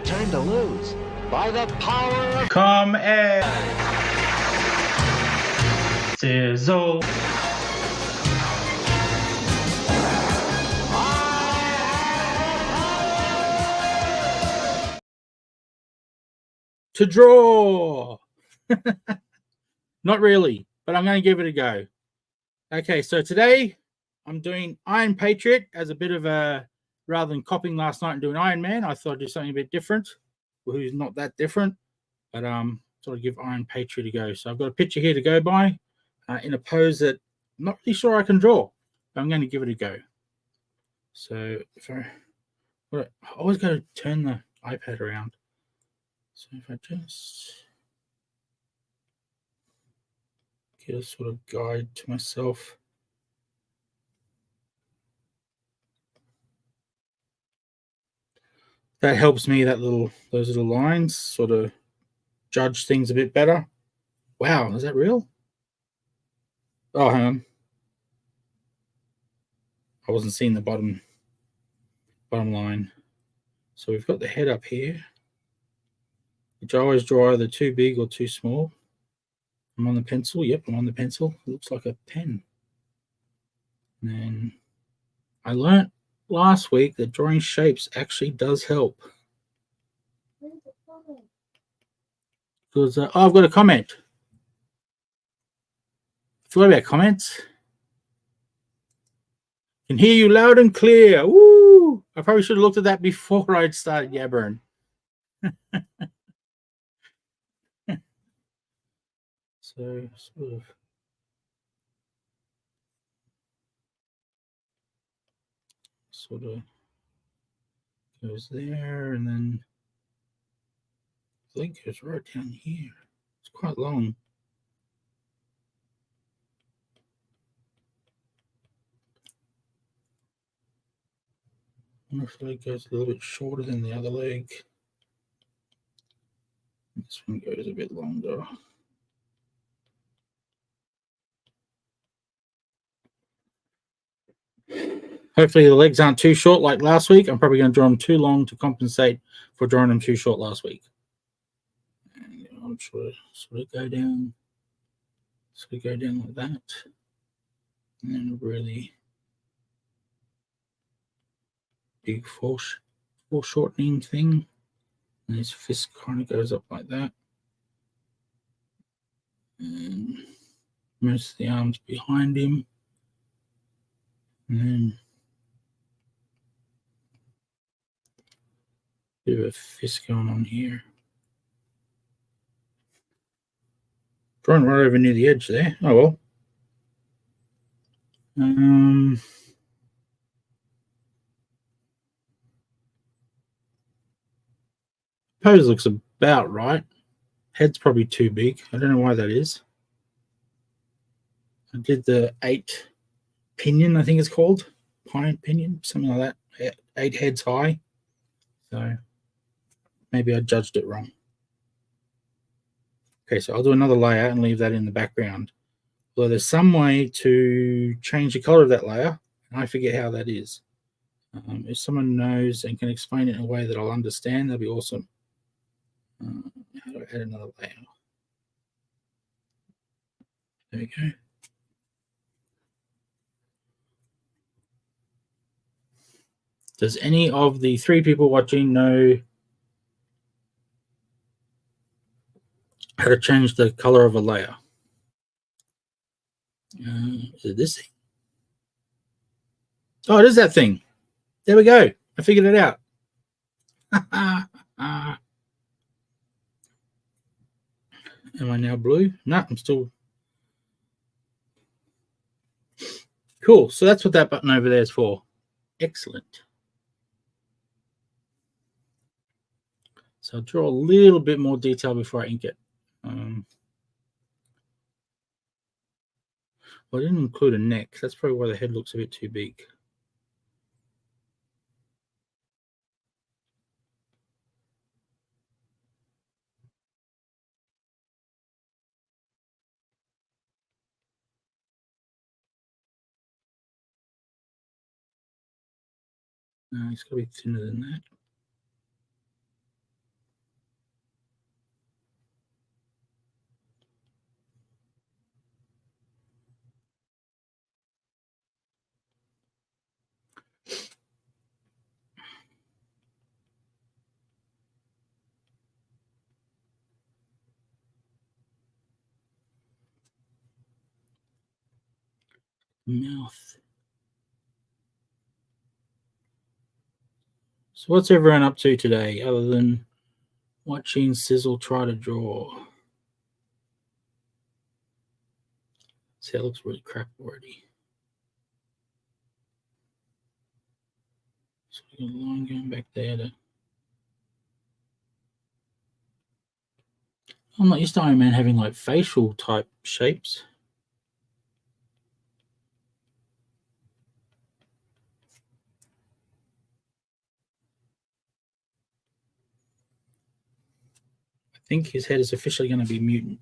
time to lose. By the power of... Come and sizzle. To draw. Not really, but I'm going to give it a go. Okay, so today I'm doing Iron Patriot as a bit of a, rather than copying last night and doing Iron Man, I thought I'd do something a bit different. Well, who's not that different, but thought I'd give Iron Patriot a go. So I've got a picture here to go by in a pose that I'm not really sure I can draw, but I'm going to give it a go. So if I always got to turn the iPad around. So if I just get a sort of guide to myself. That helps me, those little lines sort of judge things a bit better. Wow, is that real? Oh, hang on. I wasn't seeing the bottom line. So we've got the head up here, which I always draw either too big or too small. I'm on the pencil. Yep, I'm on the pencil. It looks like a pen. And then I learnt last week that drawing shapes actually does help. Because I've got a comment. Forgot about comments. Can hear you loud and clear. Woo! I probably should have looked at that before I'd started yabbering. So sort of goes there, and then I think it goes right down here. It's quite long. I wonder if the leg goes a little bit shorter than the other leg. This one goes a bit longer. Hopefully the legs aren't too short like last week. I'm probably going to draw them too long to compensate for drawing them too short last week. And I'm sort of go down like that. And then a really big foreshortening thing. And his fist kind of goes up like that. And most of the arms behind him. And then a bit of a fist going on here. Drawing right over near the edge there. Oh well. Pose looks about right. Head's probably too big. I don't know why that is. I did the 8 pinion, I think it's called. Pine pinion, something like that. 8 heads high. So maybe I judged it wrong. Okay, so I'll do another layer and leave that in the background. Although there's some way to change the color of that layer, and I forget how that is. If someone knows and can explain it in a way that I'll understand, that'd be awesome. How do I add another layer? There we go. Does any of the 3 people watching know how to change the color of a layer? Is it this thing? Oh, it is that thing. There we go. I figured it out. Am I now blue? No, I'm still. Cool. So that's what that button over there is for. Excellent. So I'll draw a little bit more detail before I ink it. Well, I didn't include a neck. That's probably why the head looks a bit too big. No, it's got to be thinner than that. Mouth. So what's everyone up to today other than watching Sizzle try to draw? See, that looks really crap already. So we got a line going back there to. I'm not used to Iron Man having like facial type shapes. I think his head is officially going to be mutant.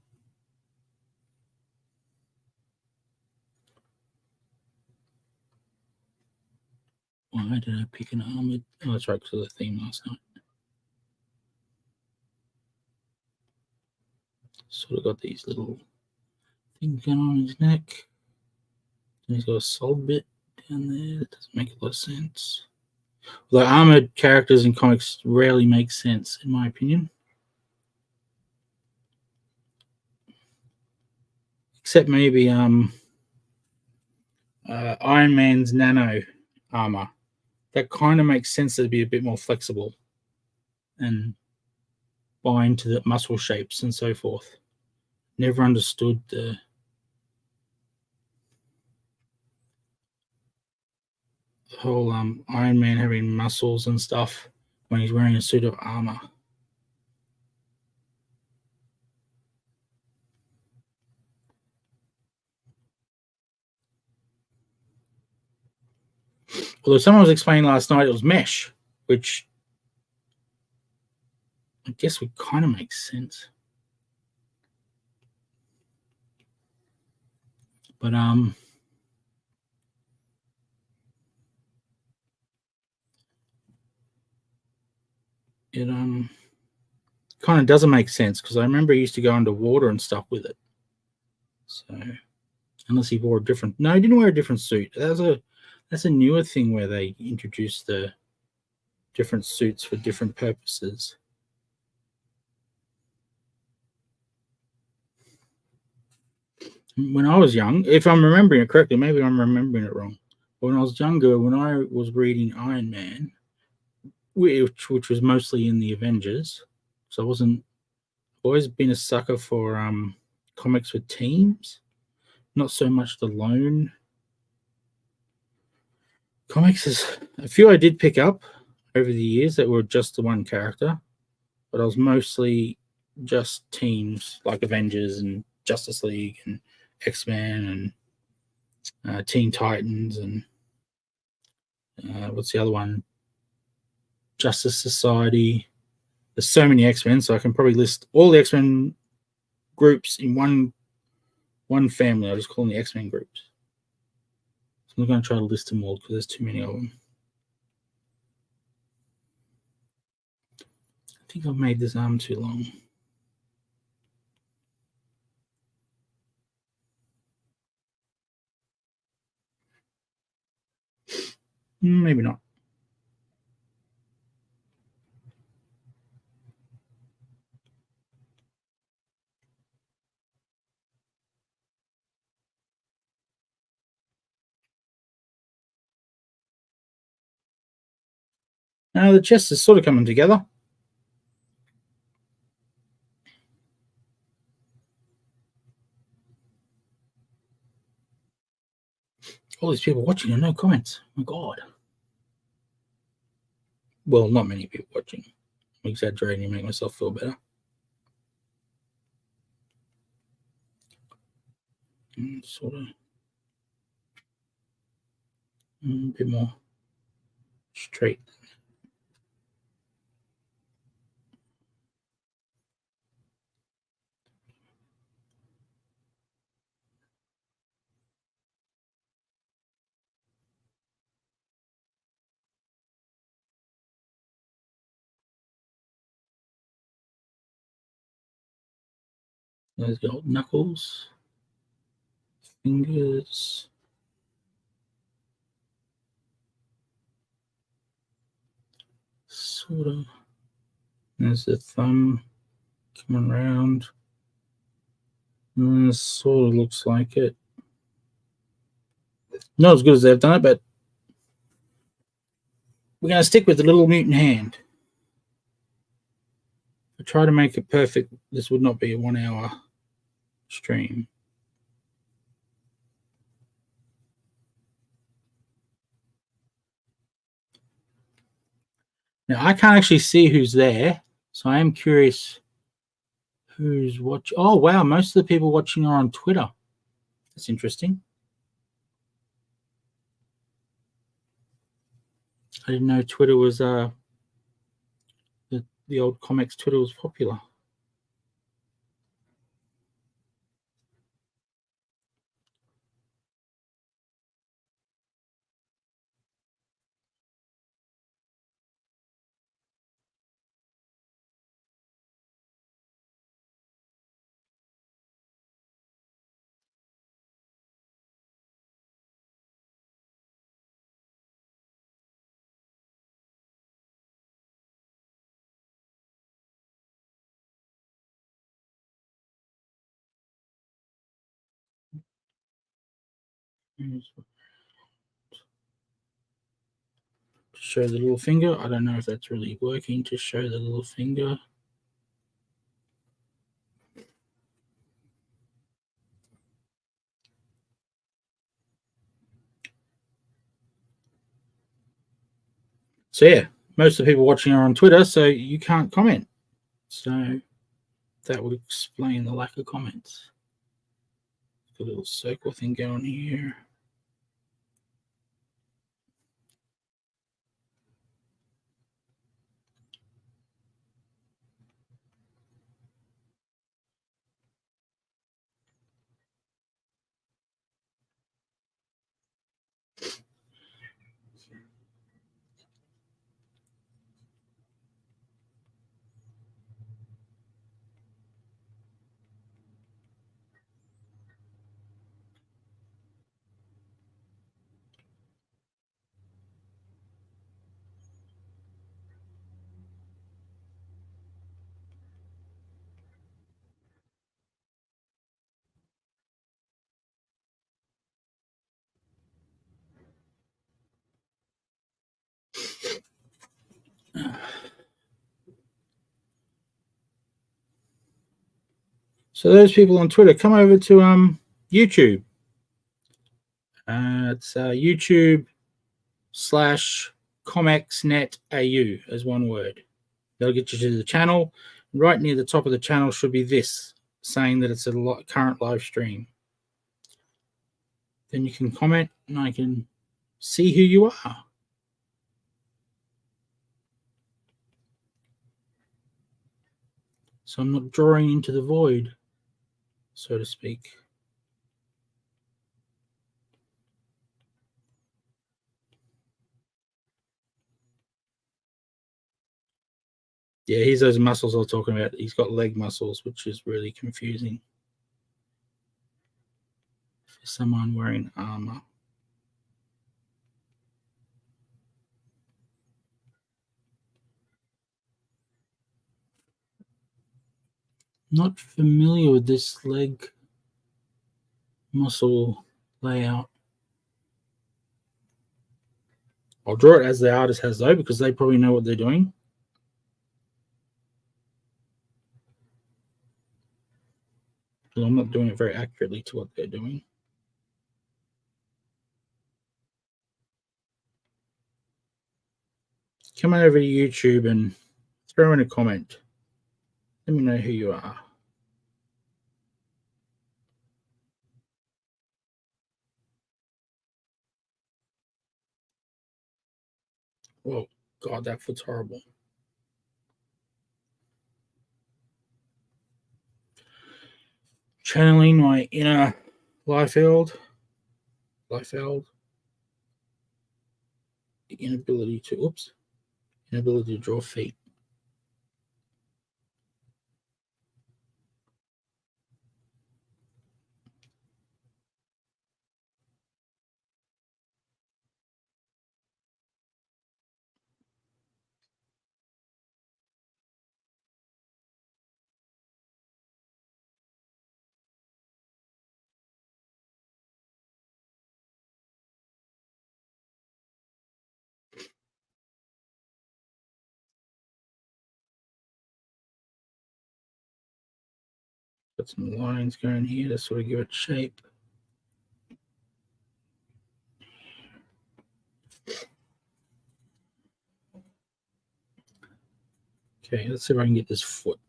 Why did I pick an armored? Oh, that's right, because of the theme last night. Sort of got these little things going on his neck. And he's got a solid bit down there. That doesn't make a lot of sense. Although armored characters in comics rarely make sense, in my opinion. Except maybe Iron Man's nano armor. That kind of makes sense to be a bit more flexible and bind to the muscle shapes and so forth. Never understood the whole Iron Man having muscles and stuff when he's wearing a suit of armor. Although someone was explaining last night it was mesh, which I guess would kind of make sense. But it kind of doesn't make sense because I remember he used to go underwater and stuff with it. So unless he wore a different, no, he didn't wear a different suit. That's a newer thing where they introduced the different suits for different purposes. When I was young, if I'm remembering it correctly, maybe I'm remembering it wrong. But when I was younger, when I was reading Iron Man, which was mostly in the Avengers, so I wasn't always been a sucker for comics with teams, not so much the lone comics. Is a few I did pick up over the years that were just the one character, but I was mostly just teams like Avengers and Justice League and X-Men and Teen Titans and what's the other one? Justice Society. There's so many X-Men, so I can probably list all the X-Men groups in one family. I'll just call them the X-Men groups. So I'm not going to try to list them all because there's too many of them. I think I've made this arm too long. Maybe not. Now the chest is sort of coming together. All these people watching and no comments. Oh my God. Well, not many people watching. I'm exaggerating to make myself feel better. Sort of a bit more straight. There's the old knuckles, fingers. Sort of. There's the thumb coming around. And this sort of looks like it. Not as good as they've done it, but we're going to stick with the little mutant hand. I try to make it perfect. This would not be a 1 hour stream. Now, I can't actually see who's there, so I am curious who's watching. Oh, wow, most of the people watching are on Twitter. That's interesting. I didn't know Twitter was, the old comics Twitter was popular. To show the little finger. I don't know if that's really working to show the little finger. So yeah, most of the people watching are on Twitter, so you can't comment. So that would explain the lack of comments. A little circle thing going here. So those people on Twitter, come over to YouTube. It's YouTube/ComicsNetAU as one word. That'll get you to the channel. Right near the top of the channel should be this, saying that it's a current live stream. Then you can comment and I can see who you are. So I'm not drawing into the void, so to speak. Yeah, here's those muscles I was talking about. He's got leg muscles, which is really confusing for someone wearing armor. Not familiar with this leg muscle layout. I'll draw it as the artist has, though, because they probably know what they're doing. But I'm not doing it very accurately to what they're doing. Come on over to YouTube and throw in a comment. Let me know who you are. Whoa, God, that foot's horrible. Channeling my inner Liefeld. The inability to draw feet. Got some lines going here to sort of give it shape. Okay, let's see if I can get this foot.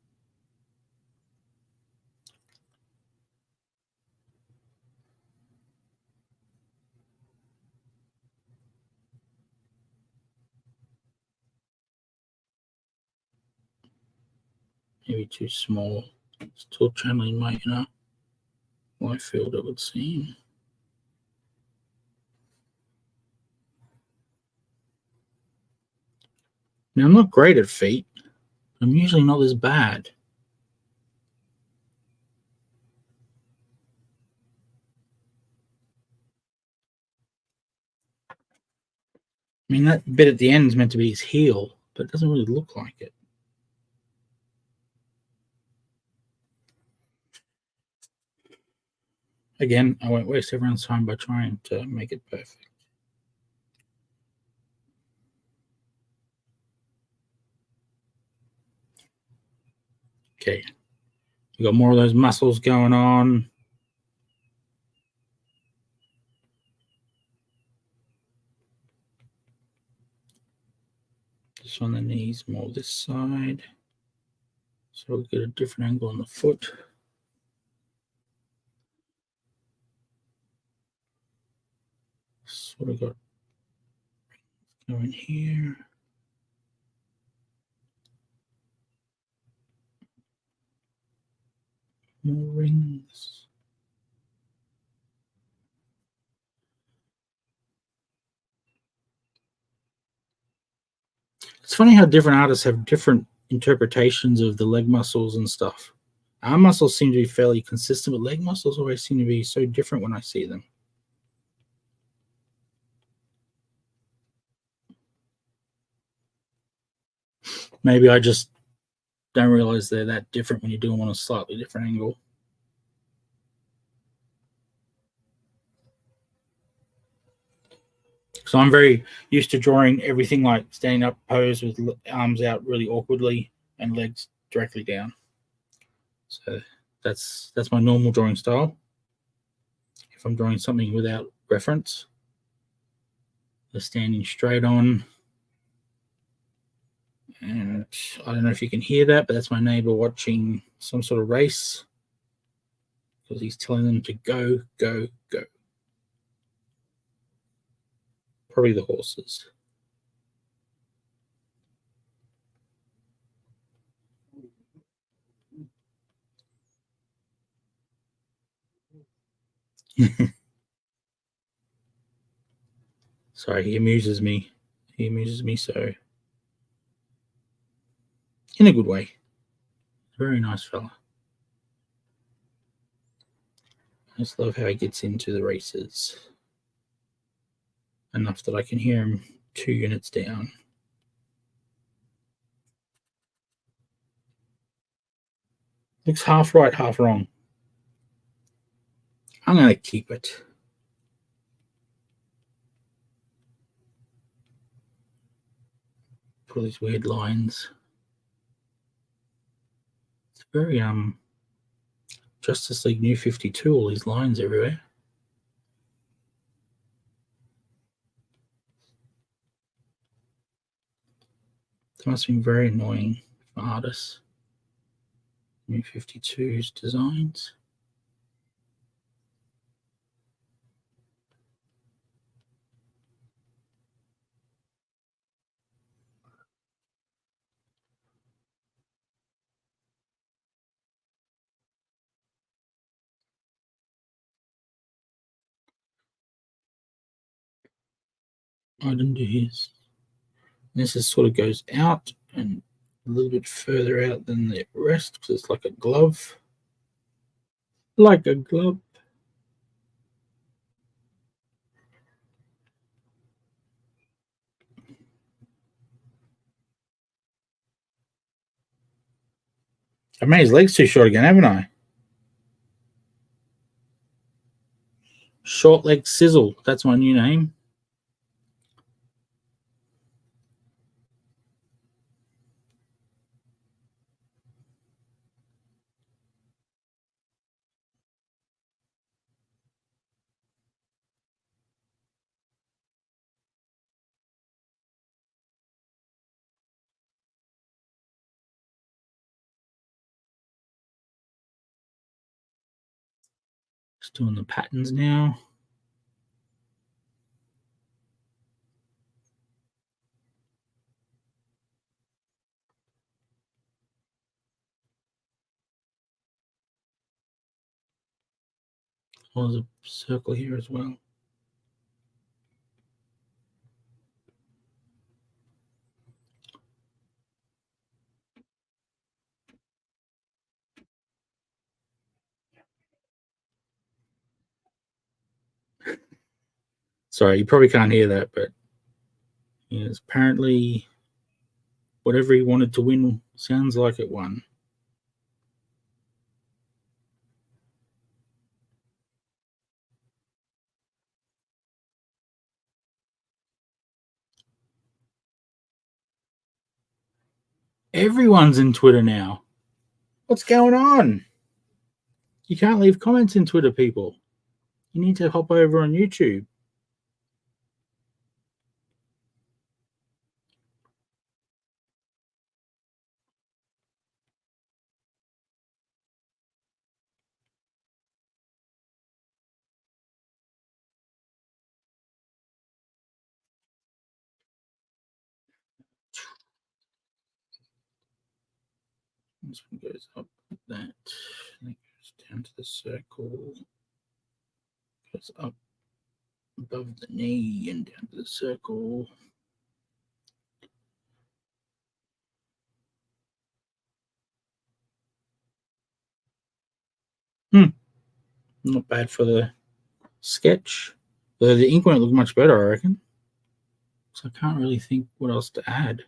Maybe too small. Still channeling my inner life field, it would seem. Now, I'm not great at feet. I'm usually not this bad. I mean, that bit at the end is meant to be his heel, but it doesn't really look like it. Again, I won't waste everyone's time by trying to make it perfect. Okay, we got more of those muscles going on. Just on the knees, more this side. So we'll get a different angle on the foot. Sort of got going here. More rings. It's funny how different artists have different interpretations of the leg muscles and stuff. Arm muscles seem to be fairly consistent, but leg muscles always seem to be so different when I see them. Maybe I just don't realize they're that different when you do them on a slightly different angle. So I'm very used to drawing everything like standing up pose with arms out really awkwardly and legs directly down. So that's my normal drawing style. If I'm drawing something without reference, the standing straight on. And I don't know if you can hear that, but that's my neighbor watching some sort of race because he's telling them to go, go, go. Probably the horses. Sorry, he amuses me. He amuses me so. In a good way. Very nice fella. I just love how he gets into the races. Enough that I can hear him 2 units down. Looks half right, half wrong. I'm going to keep it. Put all these weird lines. It's very Justice League New 52, all these lines everywhere. That must be very annoying for artists. New 52's designs. Item to his. This is sort of goes out and a little bit further out than the rest because it's like a glove. Like a glove. I've made his legs too short again, haven't I? Short leg sizzle. That's my new name. Just doing the patterns now. Oh, there's a circle here as well. Sorry, you probably can't hear that, but yes, apparently whatever he wanted to win sounds like it won. Everyone's in Twitter now. What's going on? You can't leave comments in Twitter, people. You need to hop over on YouTube. This one goes up like that. Then goes down to the circle. Goes up above the knee and down to the circle. Not bad for the sketch. Though the ink won't look much better, I reckon. So I can't really think what else to add.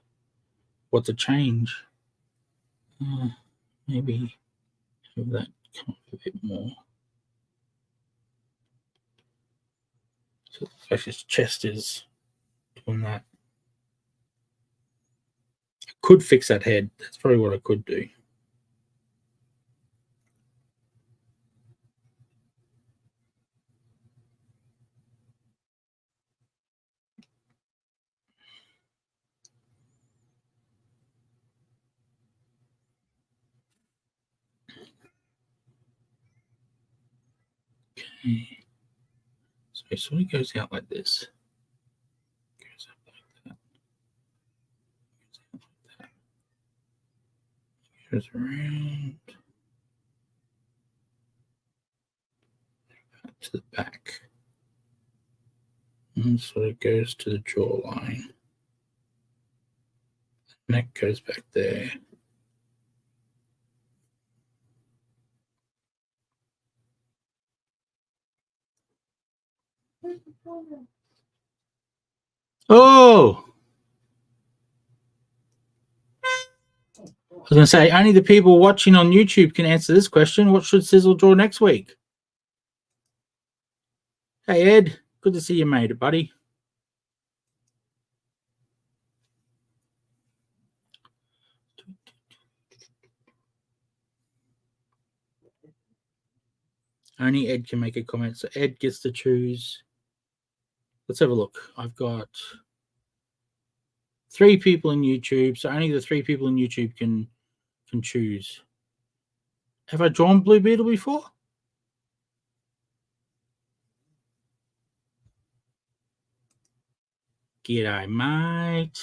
What to change. Maybe have that come up a bit more. So like his chest is doing that. I could fix that head. That's probably what I could do. Okay. So it sort of goes out like this. Goes up like that. Goes out like that. Goes around. Back to the back. And sort of goes to the jawline. Neck goes back there. Oh! I was going to say, only the people watching on YouTube can answer this question. What should Sizzle draw next week? Hey, Ed. Good to see you made it, buddy. Only Ed can make a comment, so Ed gets to choose. Let's have a look. I've got 3 people in YouTube, so only the 3 people in YouTube can choose. Have I drawn Blue Beetle before? G'day, mate.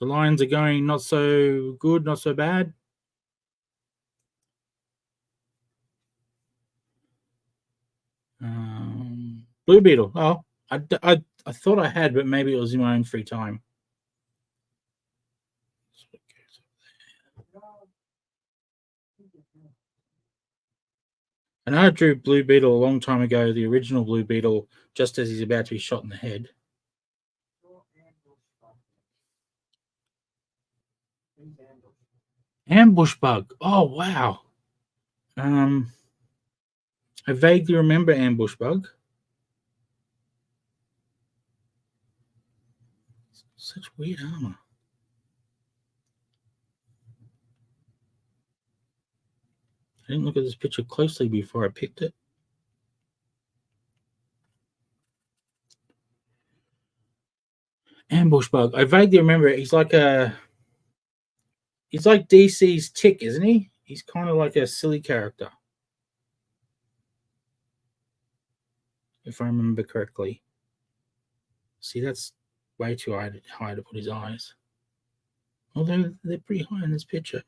The lines are going not so good, not so bad. Blue Beetle. Oh, I thought I had, but maybe it was in my own free time. And I drew Blue Beetle a long time ago, the original Blue Beetle, just as he's about to be shot in the head. Ambush bug. Oh, wow. I vaguely remember Ambush bug. Such weird armor. I didn't look at this picture closely before I picked it. Ambush bug. I vaguely remember it. He's like DC's Tick, isn't he? He's kind of like a silly character. if I remember correctly. See, that's way too high to put his eyes. Although they're pretty high in this picture.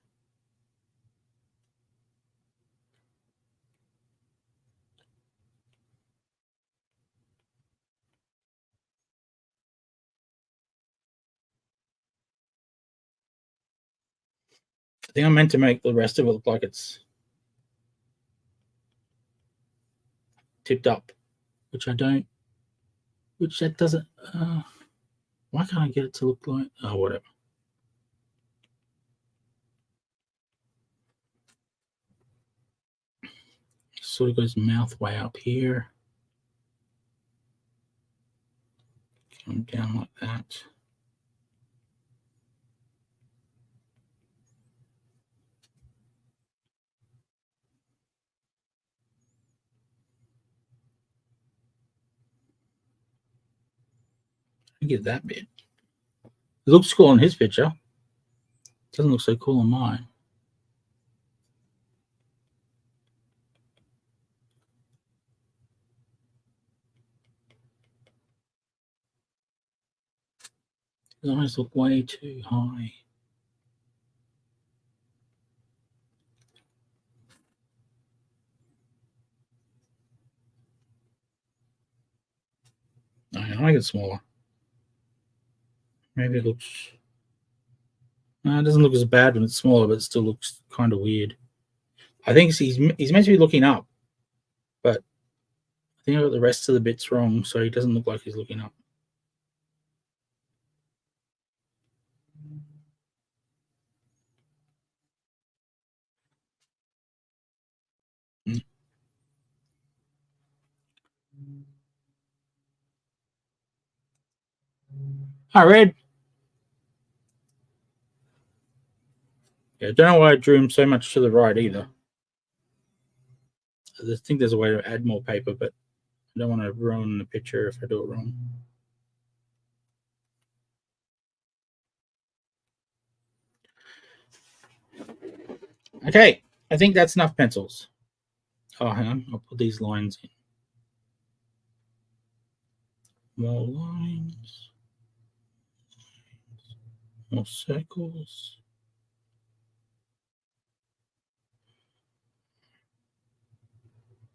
I think I'm meant to make the rest of it look like it's tipped up, which I don't. Which that doesn't. Why can't I get it to look like? Oh, whatever. Sort of goes mouth way up here. Come down like that. I get that bit. It looks cool on his picture. It doesn't look so cool on mine. His eyes look way too high. I make it smaller. Maybe it looks. It doesn't look as bad when it's smaller, but it still looks kind of weird. I think he's meant to be looking up, but I think I got the rest of the bits wrong, so he doesn't look like he's looking up. Hi, Red. Yeah, I don't know why I drew him so much to the right either. I think there's a way to add more paper, but I don't want to ruin the picture if I do it wrong. Okay, I think that's enough pencils. Oh, hang on. I'll put these lines in. More lines. More circles.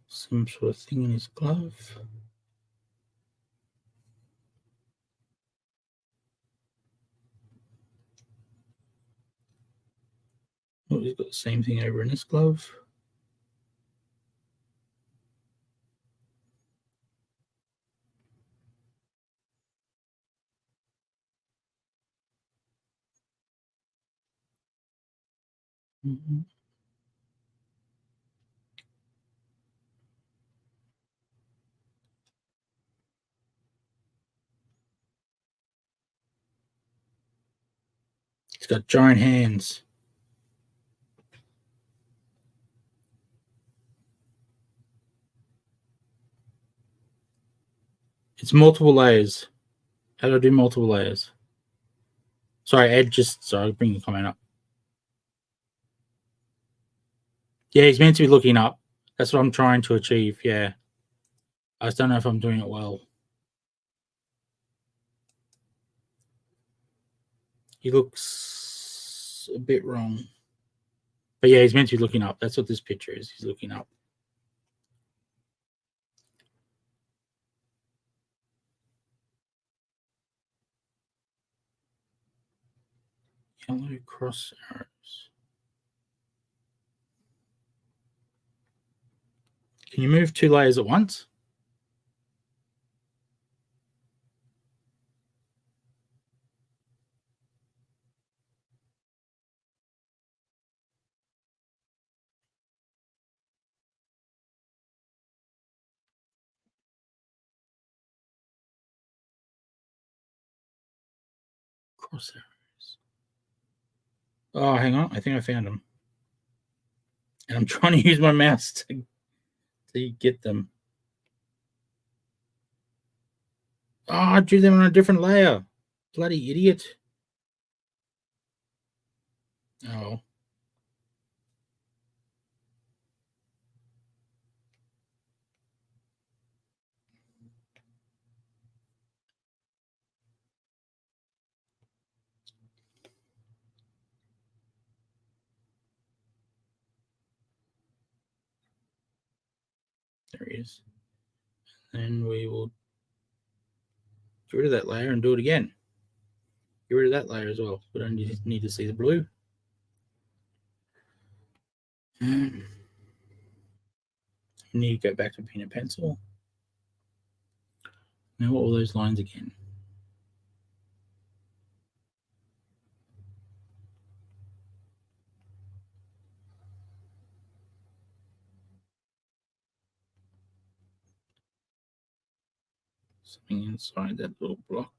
Some sort of thing in his glove. Oh, he's got the same thing over in his glove. Mm-hmm. He's got giant hands. It's multiple layers. How do I do multiple layers? Sorry, Ed, sorry, bring the comment up. Yeah, he's meant to be looking up. That's what I'm trying to achieve, yeah. I just don't know if I'm doing it well. He looks a bit wrong. But yeah, he's meant to be looking up. That's what this picture is. He's looking up. Yellow cross arrows. Can you move 2 layers at once? Cross arrows. Oh, hang on. I think I found them. And I'm trying to use my mouse to get them. Oh, I drew them on a different layer. Bloody idiot. Oh. There he is. And we will get rid of that layer and do it again. Get rid of that layer as well. We don't need to see the blue. And need to go back to pen and pencil. Now all those lines again. Something inside that little block.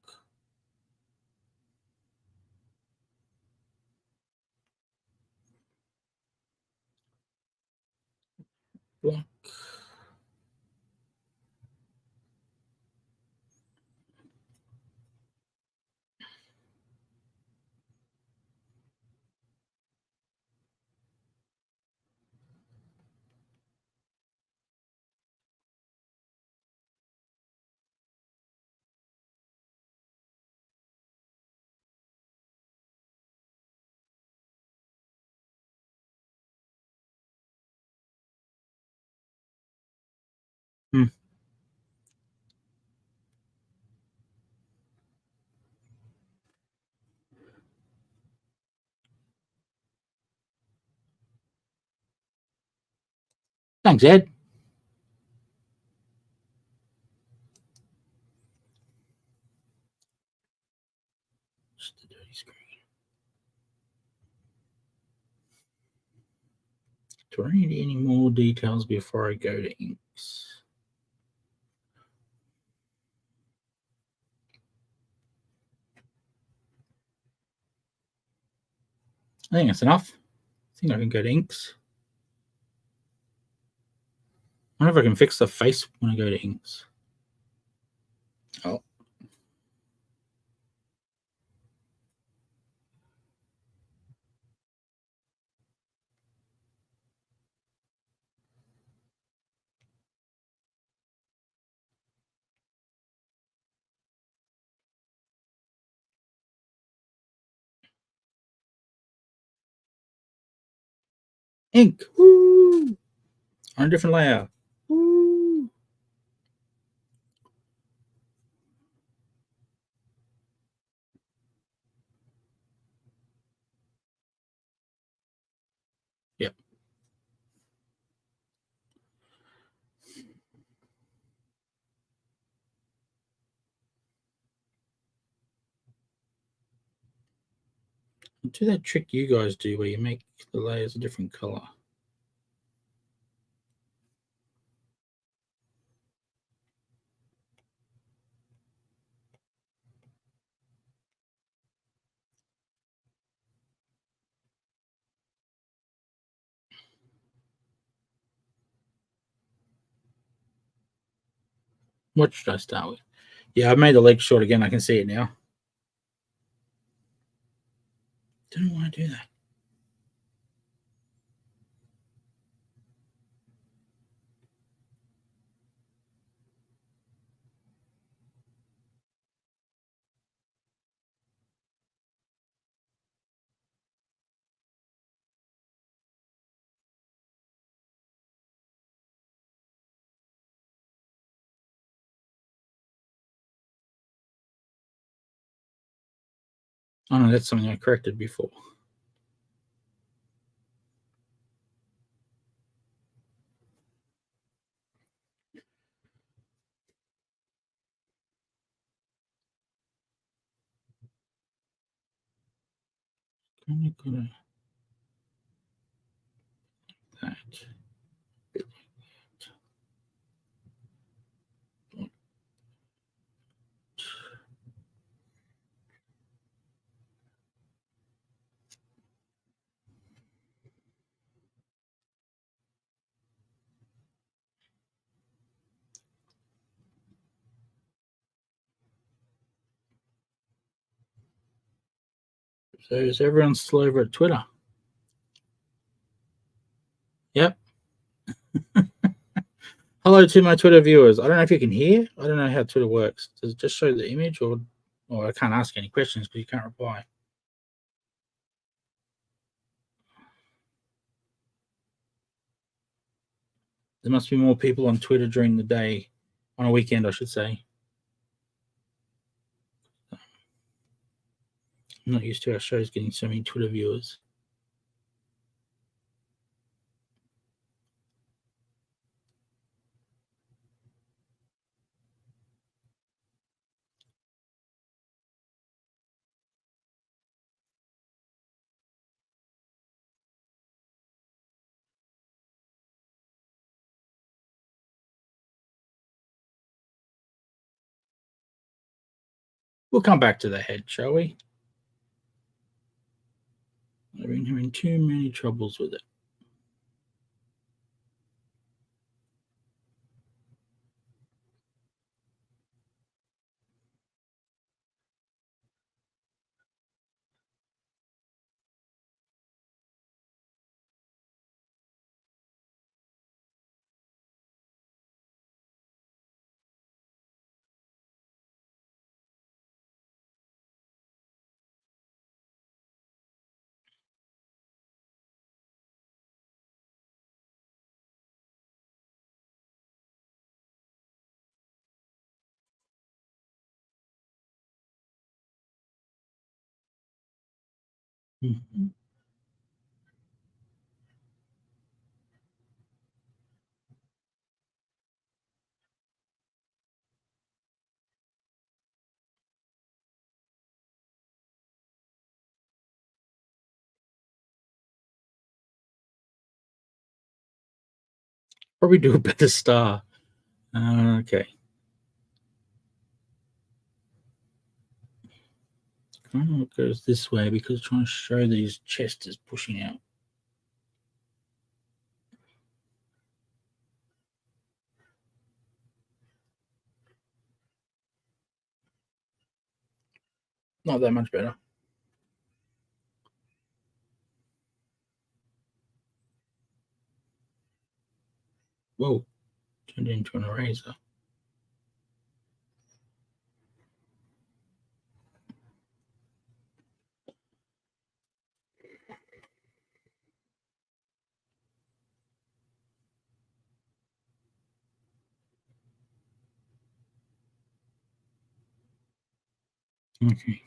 Block. Thanks, Ed. Just a dirty screen. Do I need any more details before I go to inks? I think that's enough. I think I can go to inks. I wonder if I can fix the face when I go to inks. Oh. Ink. Woo! On a different layer. Woo! Yep. Do that trick you guys do where you make the layers a different color. What should I start with? Yeah, I've made the leg short again. I can see it now. Don't know why I do that. Oh no, that's something I corrected before. I'm gonna that. So is everyone still over at Twitter? Yep. Hello to my Twitter viewers. I don't know if you can hear. I don't know how Twitter works. Does it just show the image or I can't ask any questions because you can't reply? There must be more people on Twitter during the day, on a weekend, I should say. I'm not used to our shows getting so many Twitter viewers. We'll come back to the head, shall we? I've been having too many troubles with it. Mm-hmm. Probably do a better star. Okay. Kind of goes this way because I'm trying to show that his chest is pushing out. Not that much better. Whoa, turned into an eraser. Okay.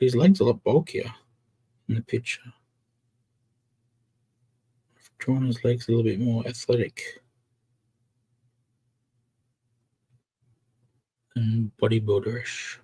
His legs a lot bulkier in the picture. I've drawn his legs a little bit more athletic and bodybuilderish.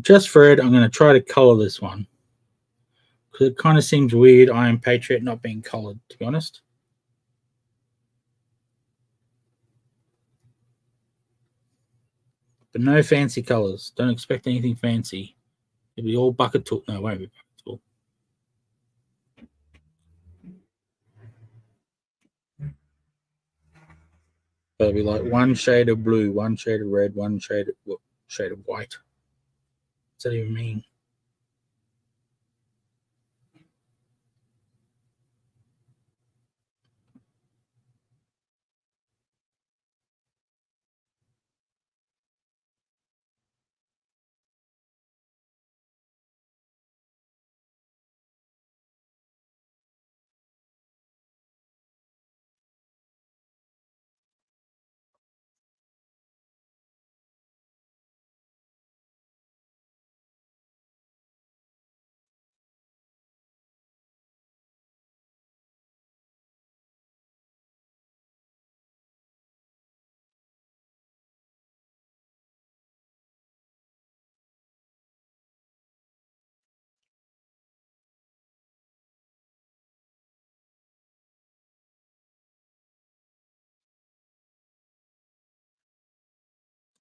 Just for it, I'm going to try to color this one because it kind of seems weird. I Am Patriot not being colored, to be honest. But no fancy colors. Don't expect anything fancy. It'll be all bucket tool. No, it won't be bucket tool. It'll be like one shade of blue, one shade of red, one shade of white. What's that even mean?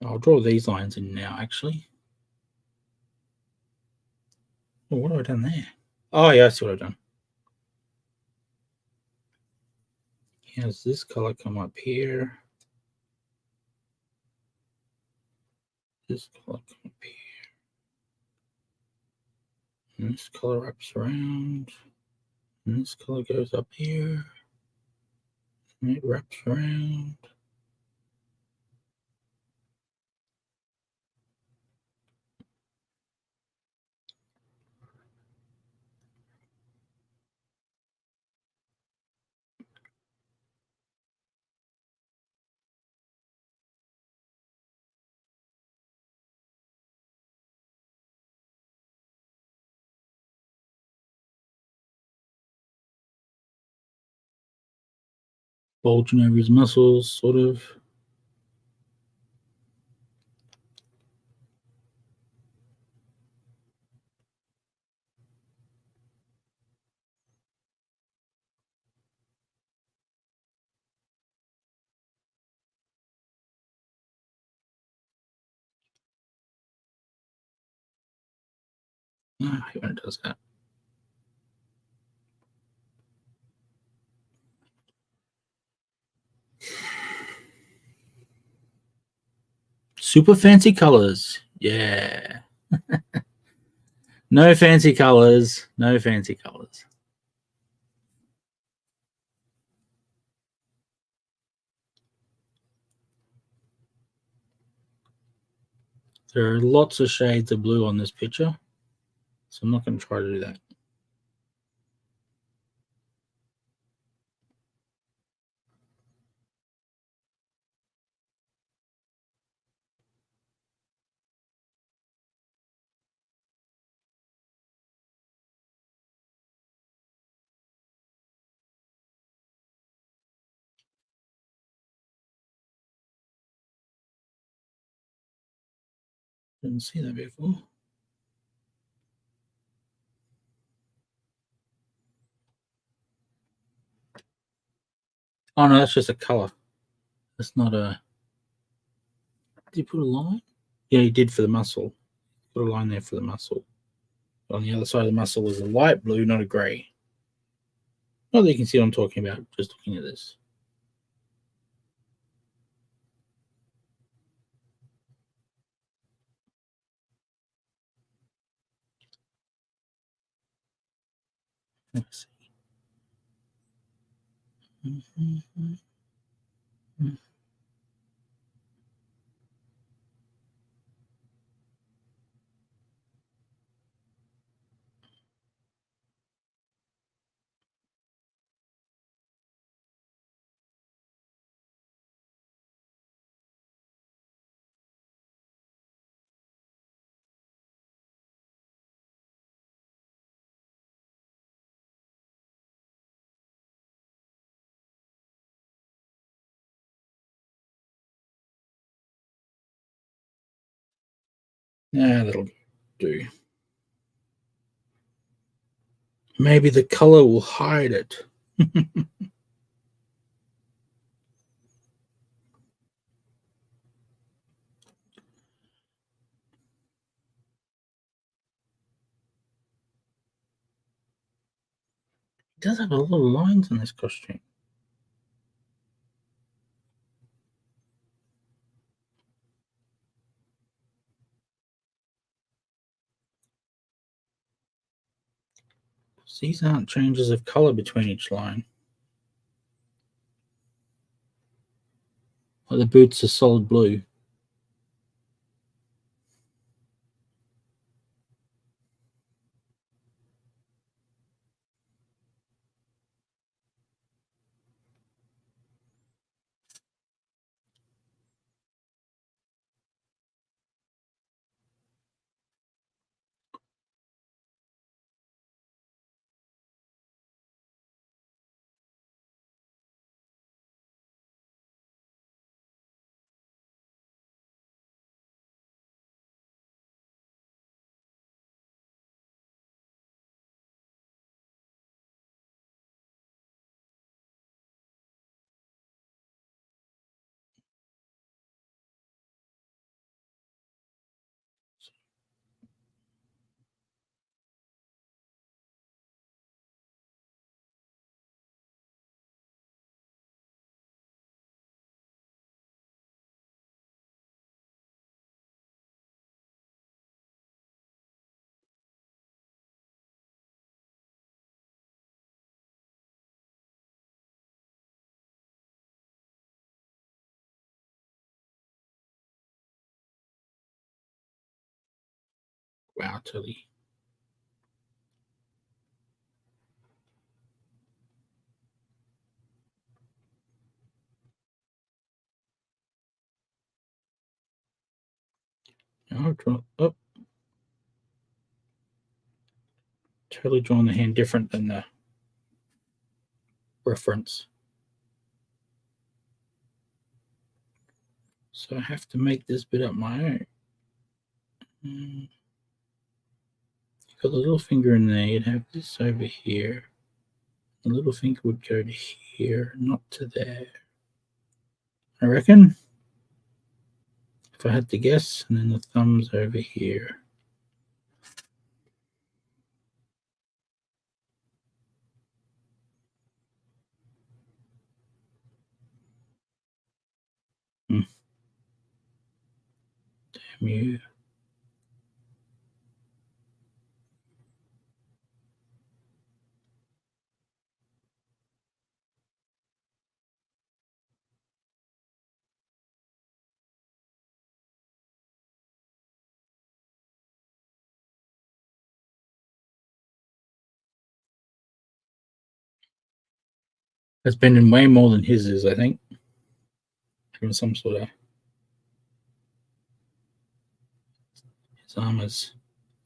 I'll draw these lines in now, actually. Oh, what have I done there? Oh, yeah, I see what I've done. Here's this color come up here. This color come up here. And this color wraps around. And this color goes up here. And it wraps around. Bulging over his muscles, sort of. I hate when it does that. Super fancy colors. Yeah. No fancy colors. No fancy colors. There are lots of shades of blue on this picture, so I'm not going to try to do that. Didn't see that before. Oh no, that's just a color. That's not a. Did you put a line? Yeah, he did for the muscle. Put a line there for the muscle. On the other side of the muscle was a light blue, not a grey. Not that you can see what I'm talking about, just looking at this. Let's see. Yeah, that'll do. Maybe the color will hide it. It does have a lot of lines on this costume. These aren't changes of color between each line. Like the boots are solid blue. Wow, Tilly. Oh, totally drawing the hand different than the reference. So I have to make this bit up my own. You've got the little finger in there, you'd have this over here. The little finger would go to here, not to there. I reckon. If I had to guess, and then the thumb's over here. Damn you. That's bending way more than his is, I think. Having some sort of. His arm is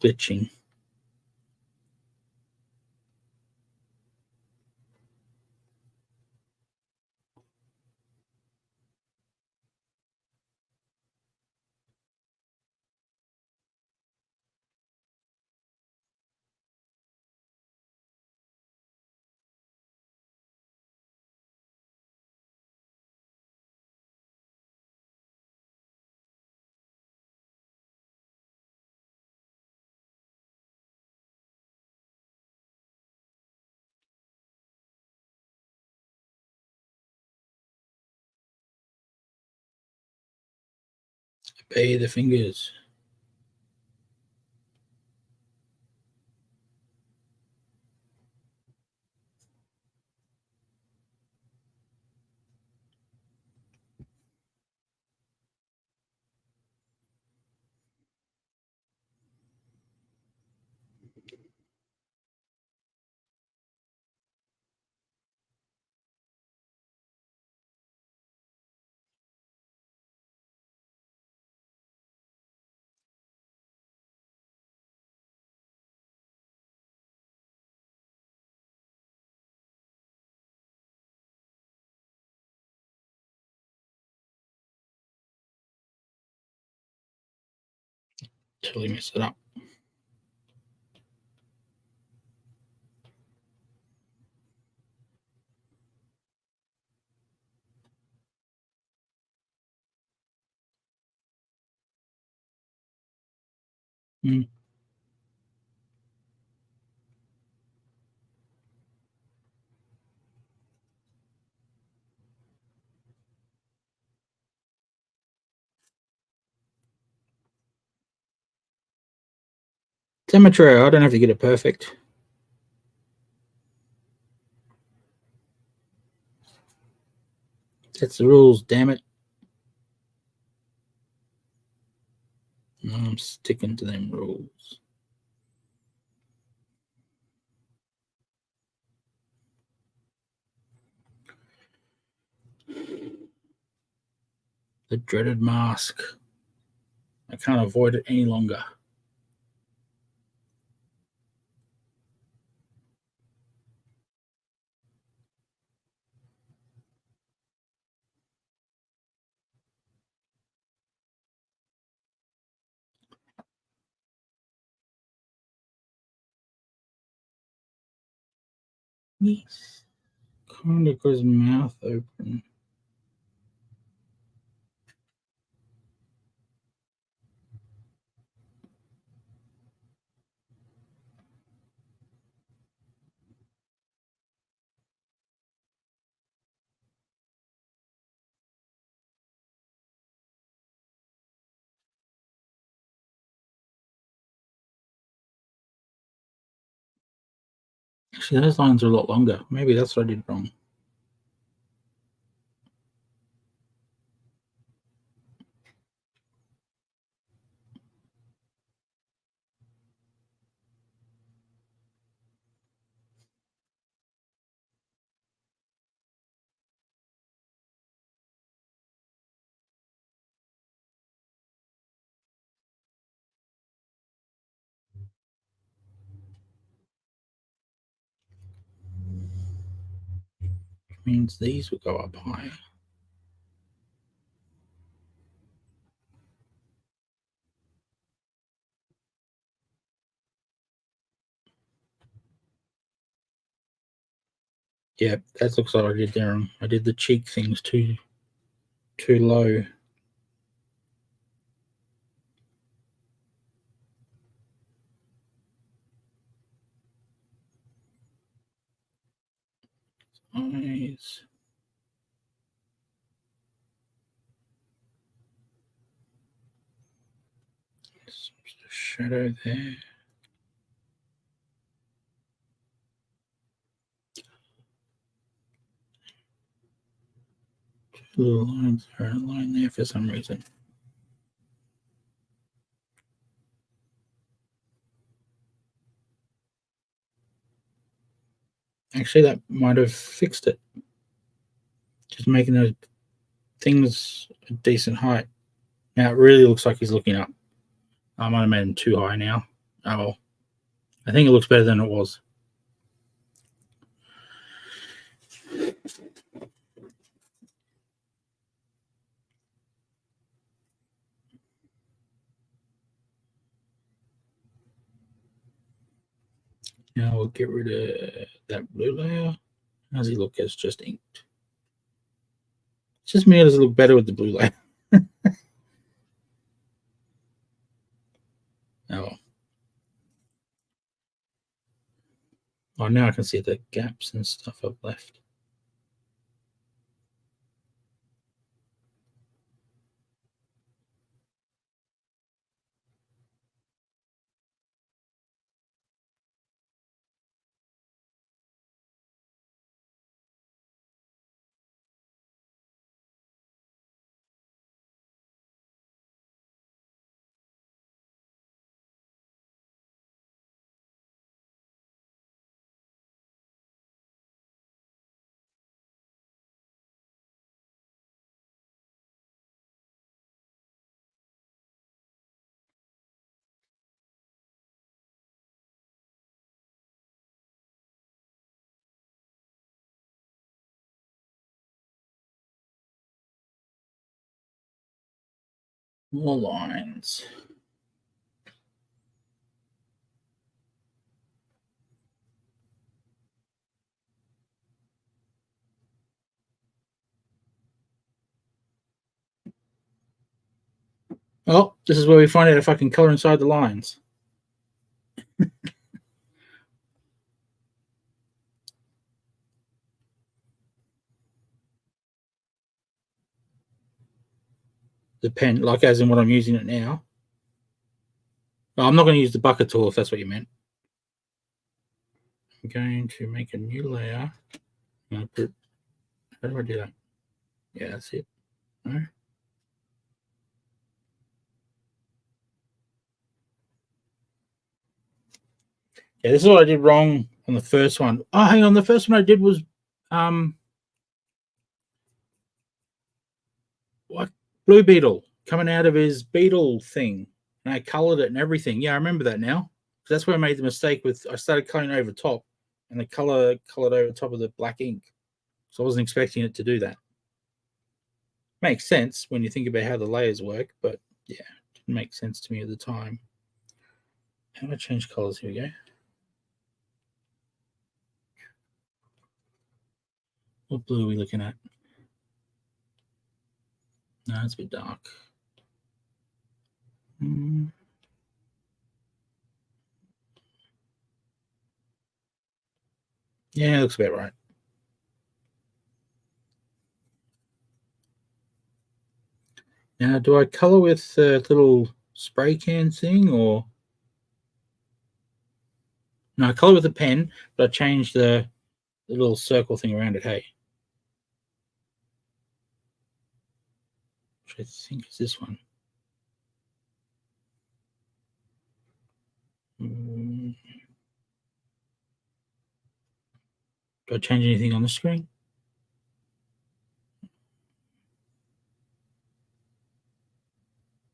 glitching. Obey the fingers. Totally mess it up. It's amateur. I don't have to get it perfect. That's the rules, damn it. I'm sticking to them rules. The dreaded mask. I can't avoid it any longer. Yes. Kind of got his mouth open. Actually, those lines are a lot longer. Maybe that's what I did wrong. means these will go up higher. Yep, that looks like I did there. I did the cheek things too low. Eyes. Just a shadow there. Two little lines are a line there for some reason. Actually, that might have fixed it. Just making those things a decent height. Now it really looks like he's looking up. I might have made him too high now. Oh well. I think it looks better than it was. Now we'll get rid of that blue layer. How does he look? It's just inked. It's just me. Does it look better with the blue layer? Oh. Oh, now I can see the gaps and stuff I've left. More lines. Oh, this is where we find out if I can color inside the lines. The pen, like as in what I'm using it now. Oh, I'm not going to use the bucket tool if that's what you meant. I'm going to make a new layer. How do I do that? Yeah, that's it. No? Yeah, this is what I did wrong on the first one. Oh, hang on. The first one I did was what? Blue Beetle coming out of his beetle thing. And I colored it and everything. Yeah, I remember that now. That's where I made the mistake with I started coloring over top and the color colored over top of the black ink. So I wasn't expecting it to do that. Makes sense when you think about how the layers work, but yeah, it didn't make sense to me at the time. How do I change colors? Here we go. What blue are we looking at? No, it's a bit dark. Yeah, it looks about right. Now, do I color with a little spray can thing or? No, I color with a pen, but I changed the little circle thing around it, hey? Which I think is this one. Do I change anything on the screen?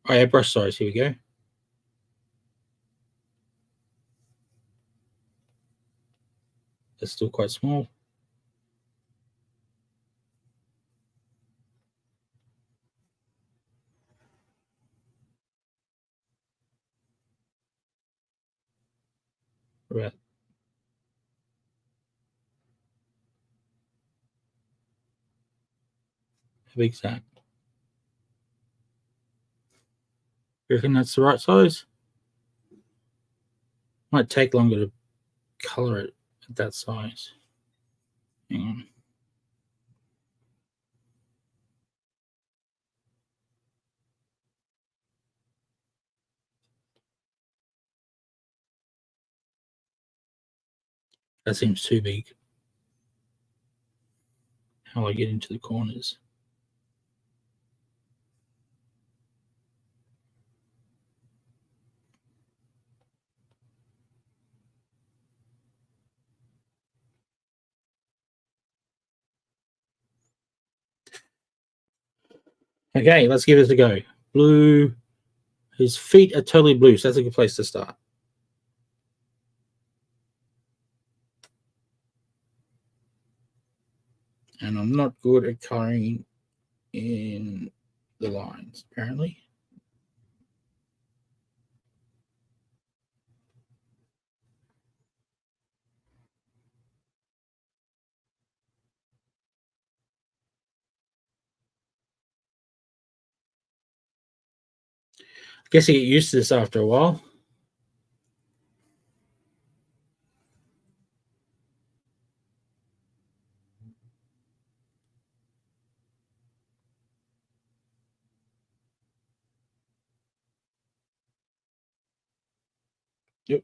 Oh yeah, brush size, here we go. That's still quite small. about how big's that? You reckon that's the right size? Might take longer to color it at that size. Hang on. That seems too big. How will I get into the corners? Okay, let's give this a go. Blue. His feet are totally blue, so that's a good place to start. And I'm not good at coloring in the lines, apparently. I guess you get used to this after a while. Yep.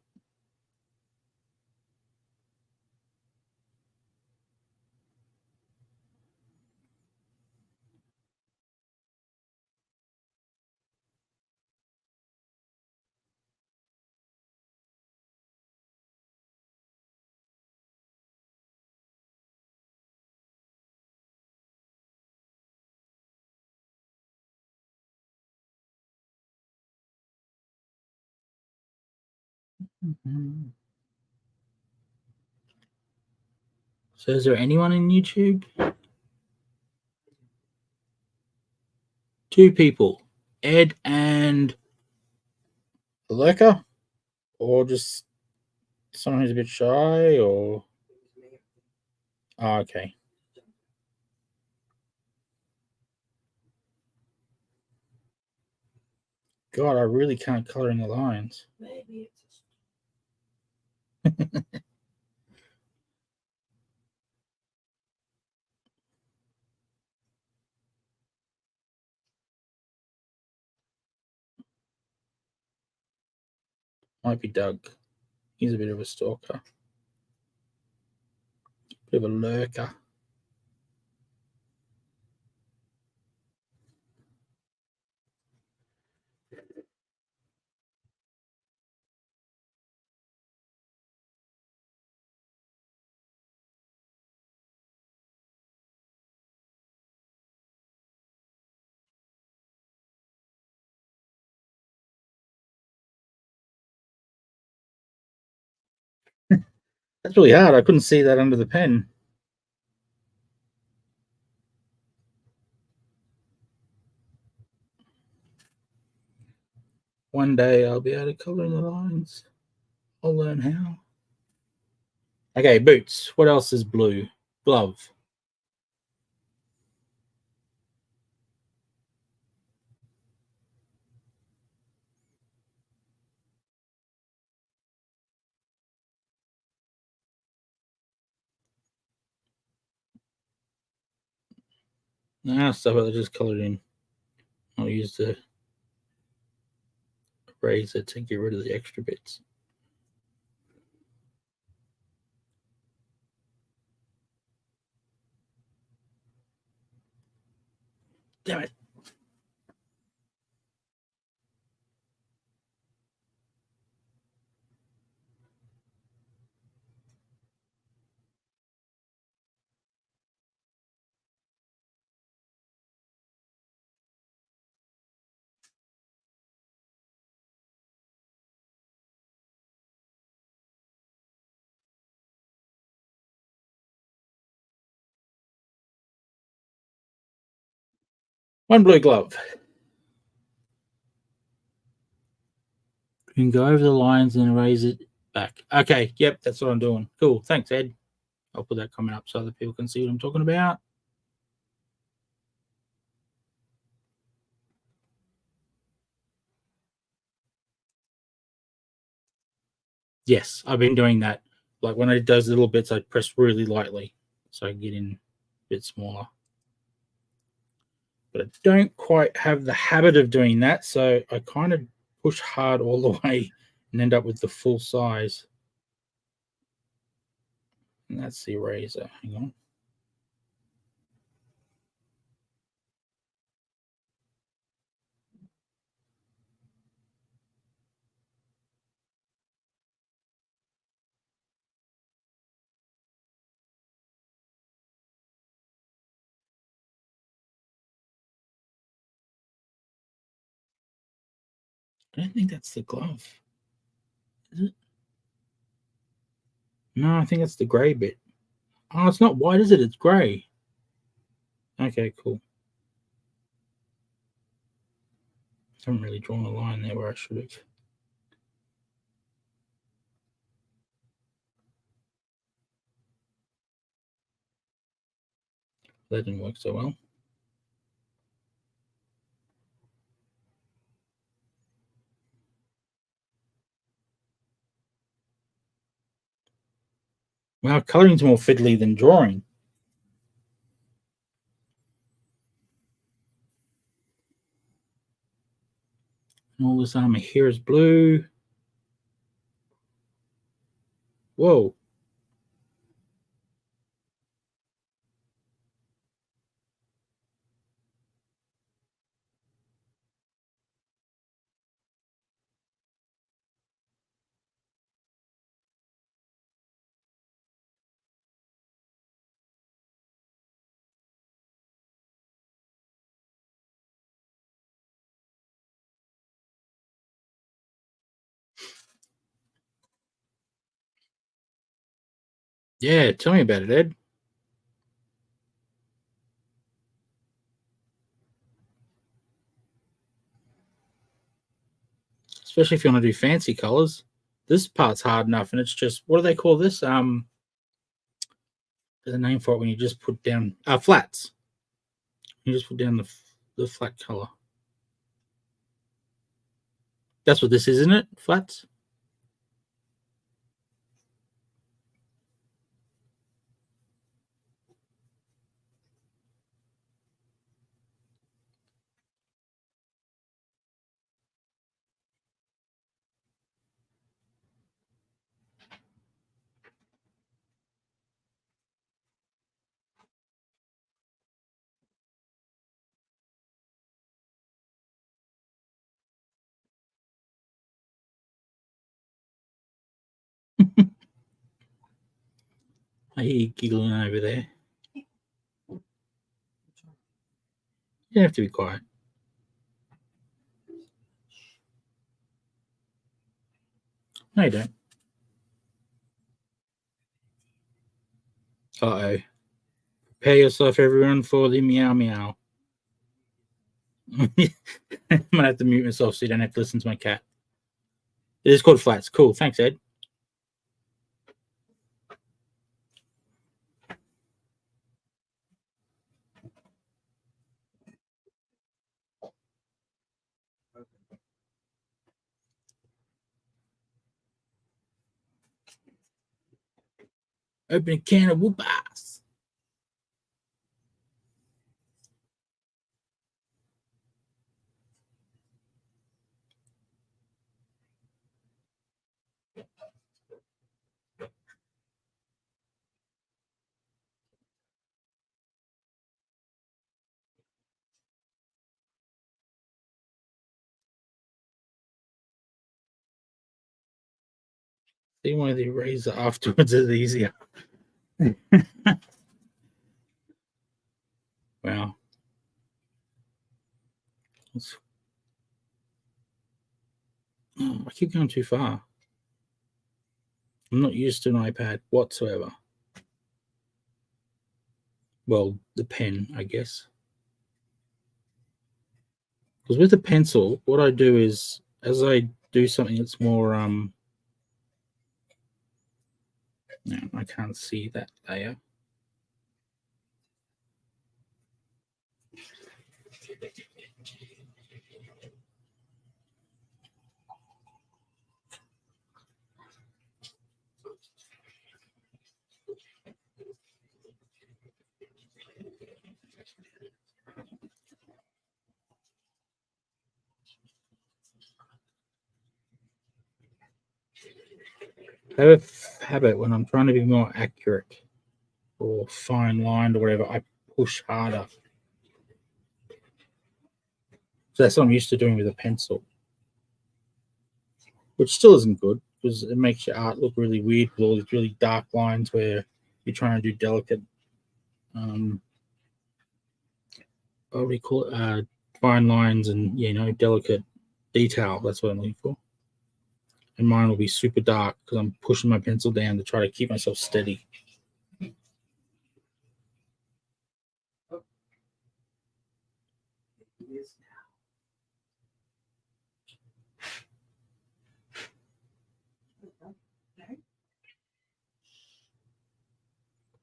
Mm-hmm. So is there anyone in YouTube? 2 people. Ed and Lurker? Or just someone who's a bit shy, or... Oh, okay. God, I really can't color in the lines. Maybe it's Might be Doug. He's a bit of a stalker. Bit of a lurker. That's really hard. I couldn't see that under the pen. One day I'll be able to color in the lines. I'll learn how. Okay, boots. What else is blue? Glove. Now stuff I just colored in. I'll use the eraser to get rid of the extra bits. Damn it. One blue glove. You can go over the lines and erase it back. Okay, yep, that's what I'm doing. Cool. Thanks, Ed. I'll put that comment up so other people can see what I'm talking about. Yes, I've been doing that. Like when I do those little bits, I press really lightly so I get in a bit smaller. But I don't quite have the habit of doing that, so I kind of push hard all the way and end up with the full size. And that's the eraser. Hang on. I don't think that's the glove. Is it? No, I think that's the grey bit. Oh, it's not white, is it? It's grey. Okay, cool. I haven't really drawn a line there where I should have. That didn't work so well. Well, coloring's more fiddly than drawing. And all this armor here is blue. Whoa. Yeah, tell me about it, Ed. Especially if you want to do fancy colors. This part's hard enough, and it's just, what do they call this? There's a name for it when you just put down flats. You just put down the flat color. That's what this is, isn't it? Flats. I hear you giggling over there. You don't have to be quiet. No, you don't. Uh-oh. Prepare yourself, everyone, for the meow meow. I'm gonna have to mute myself so you don't have to listen to my cat. It is called flats. Cool. Thanks, Ed. Open a can of whoop ass. See, one of the eraser afterwards is easier. Wow. Oh, I keep going too far. I'm not used to an iPad whatsoever. Well, the pen, I guess. Because with the pencil, what I do is, as I do something that's more No, I can't see that layer. I have a habit when I'm trying to be more accurate or fine lined or whatever, I push harder. So that's what I'm used to doing with a pencil, which still isn't good because it makes your art look really weird with all these really dark lines where you're trying to do delicate, what do we call it, fine lines and, delicate detail. That's what I'm looking for. And mine will be super dark because I'm pushing my pencil down to try to keep myself steady.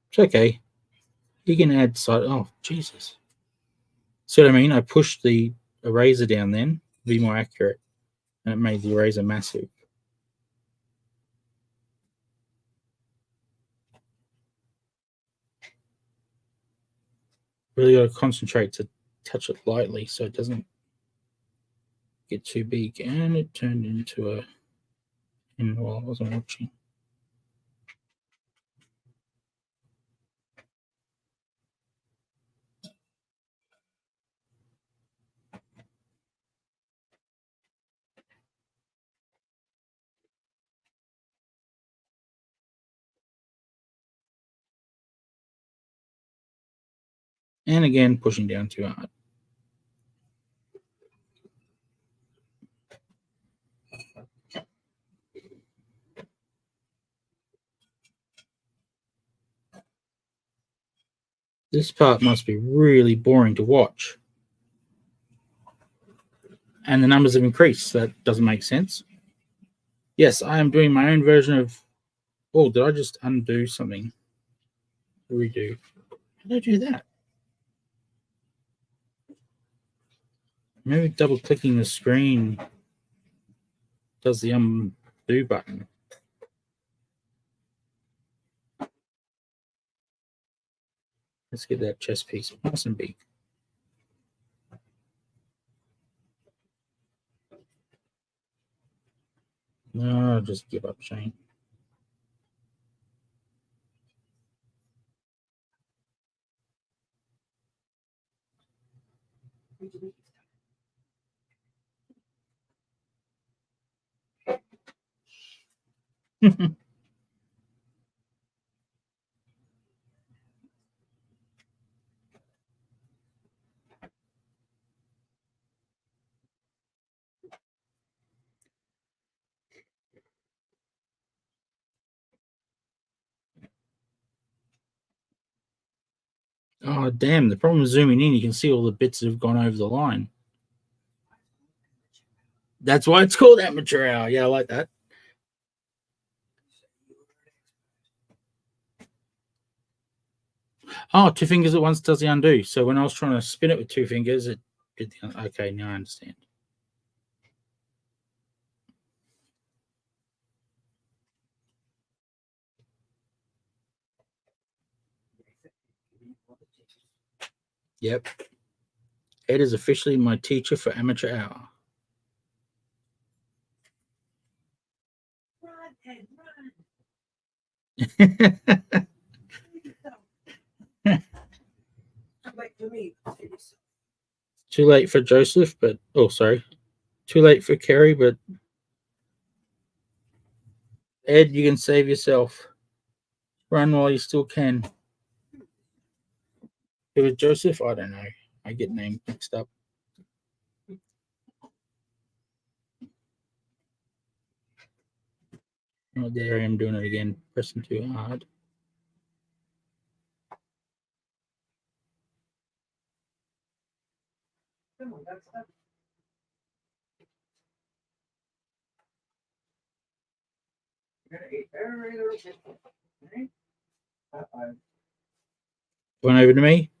It's okay. You can add side. Oh, Jesus. See what I mean? I pushed the eraser down then to be more accurate, and it made the eraser massive. Really got to concentrate to touch it lightly so it doesn't get too big. And it turned into a. While I wasn't watching. And again, pushing down too hard. This part must be really boring to watch. And the numbers have increased. That doesn't make sense. Yes, I am doing my own version of. Oh, did I just undo something? Redo. How did I do that? Maybe double clicking the screen does the undo button. Let's get that chess piece nice and big. No, I'll just give up, Shane. Oh, damn. The problem with zooming in, you can see all the bits that have gone over the line. That's why it's called amateur hour. Yeah, I like that. Oh, two fingers at once does the undo. So when I was trying to spin it with two fingers, it did the. Okay, now I understand. Yep. Ed is officially my teacher for amateur hour. Run, Ed, run. Wait for me. Too late for Joseph, but sorry. Too late for Kerry, but Ed, you can save yourself. Run while you still can. If it's Joseph, I don't know. I get names mixed up. Oh, there I am doing it again, pressing too hard. Come on, that's up. You're gonna eat very little bit. Uh-oh. Going over to me.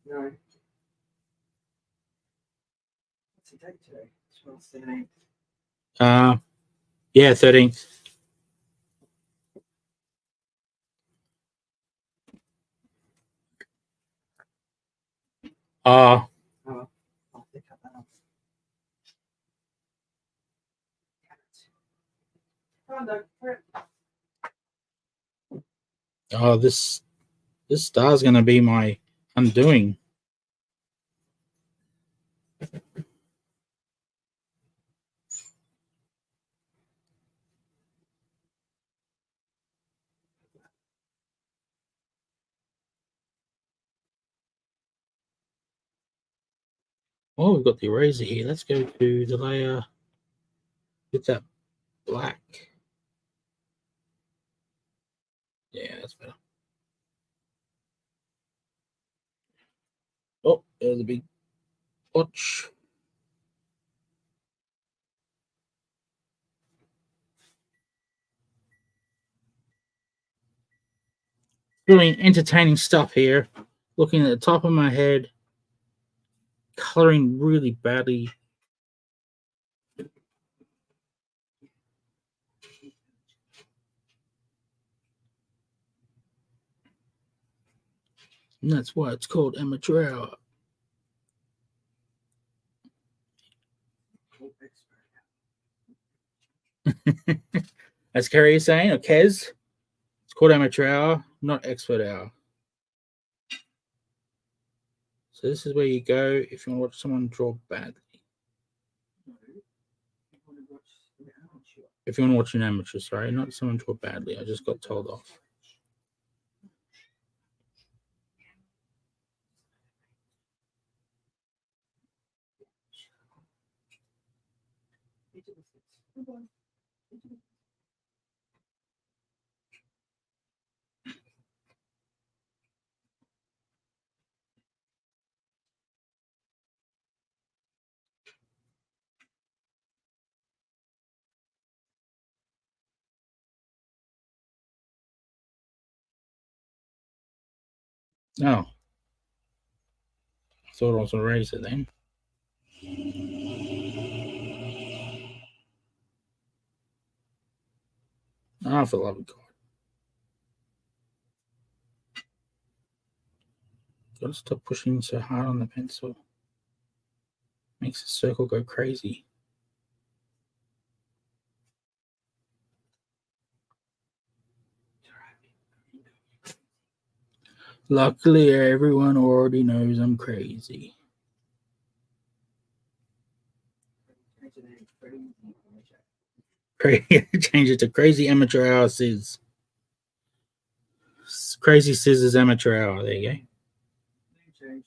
No. What's the date today? 12/13. Yeah, 13th. Oh, I'll pick up that up. Oh, this star's gonna be my undoing. Oh, we've got the eraser here. Let's go to the layer with that black. Yeah, that's better. Oh, there's a big blotch. Really entertaining stuff here. Looking at the top of my head, coloring really badly. And that's why it's called amateur hour. As Kerry is saying, or Kez, it's called amateur hour, not expert hour. So this is where you go if you want to watch someone draw badly. If you want to watch an amateur, sorry, not someone draw badly. I just got told off. Oh. I thought I was a razor then. Oh, for the love of God. Gotta stop pushing so hard on the pencil. Makes the circle go crazy. Luckily, everyone already knows I'm crazy. Change it to crazy amateur hour Sis. Crazy scissors amateur hour. There you go. No change.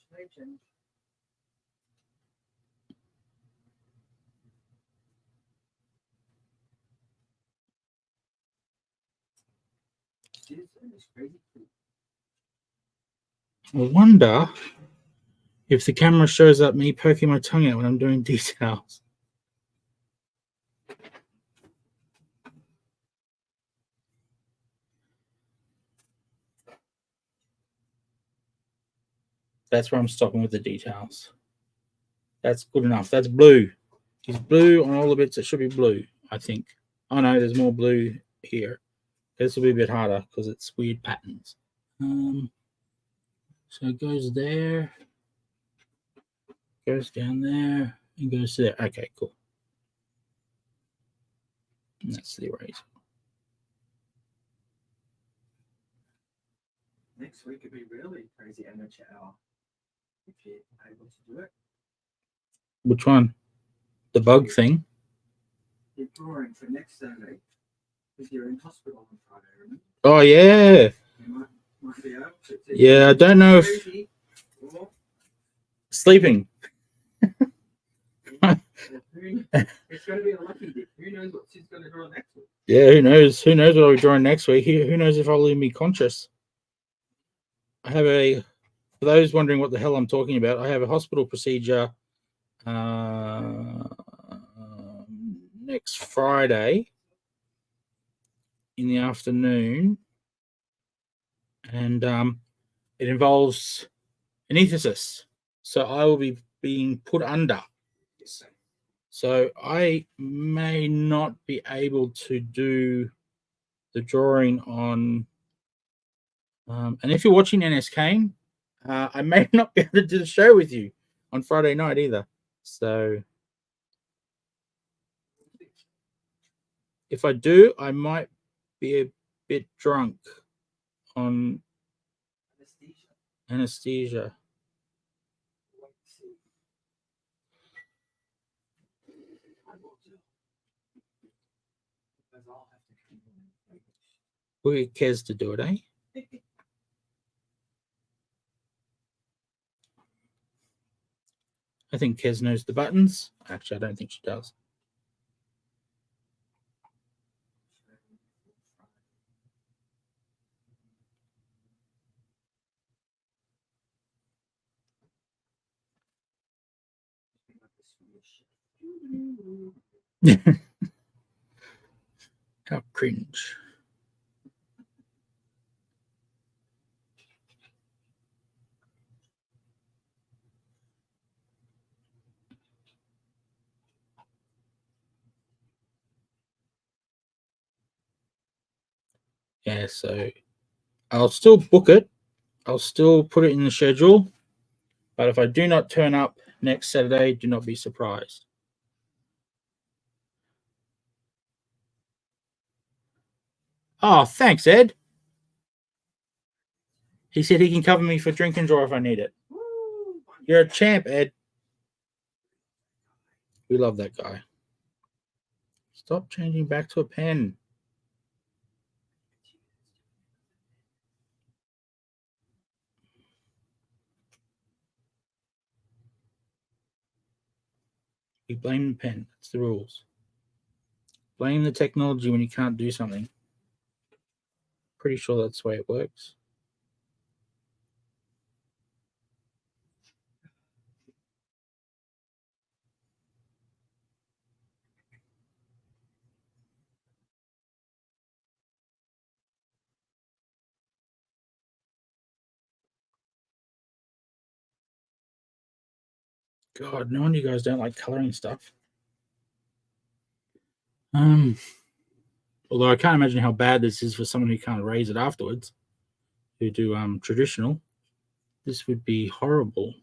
I wonder if the camera shows up me poking my tongue out when I'm doing details. That's where I'm stopping with the details. That's good enough. That's blue. He's blue on all the bits that should be blue, I think. Oh no, there's more blue here. This will be a bit harder because it's weird patterns. So it goes there, goes down there, and goes there. Okay, cool. And that's the eraser. Next week could be really crazy amateur hour if you're able to do it. Which one? The bug thing? You're drawing for next Saturday because you're in hospital on Friday, remember? Oh, yeah. You might be able to. Yeah, I don't know if sleeping. It's going to be a lucky dip. Who knows what she's going to draw next week? Yeah, who knows? Who knows what I'll be drawing next week? Who knows if I'll even be conscious? I have for those wondering what the hell I'm talking about, I have a hospital procedure next Friday in the afternoon. and it involves anesthesis. So I will be being put under. So I may not be able to do the drawing on. And if you're watching NS Kane, I may not be able to do the show with you on Friday night either. So if I do, I might be a bit drunk on anesthesia. We'll get Kez to do it, eh? I think Kez knows the buttons. Actually, I don't think she does. How cringe. Yeah, so I'll still book it. I'll still put it in the schedule. But if I do not turn up next Saturday, do not be surprised. Oh, thanks, Ed. He said he can cover me for drink and draw if I need it. You're a champ, Ed. We love that guy. Stop changing back to a pen. We blame the pen. That's the rules. Blame the technology when you can't do something. Pretty sure that's the way it works. God, no wonder you guys don't like coloring stuff. Although I can't imagine how bad this is for someone who can't erase it afterwards, who do traditional. This would be horrible.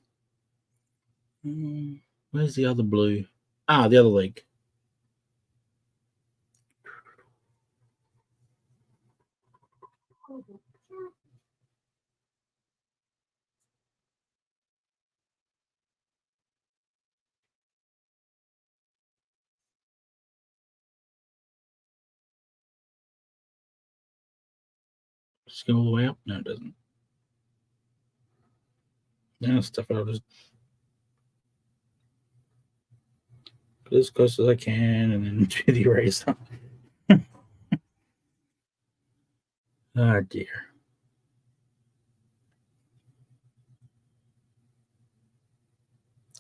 Where's the other blue? Ah, the other leg. Just go all the way up? No, it doesn't. Now stuff I'll just put as close as I can and then do the eraser. Oh dear.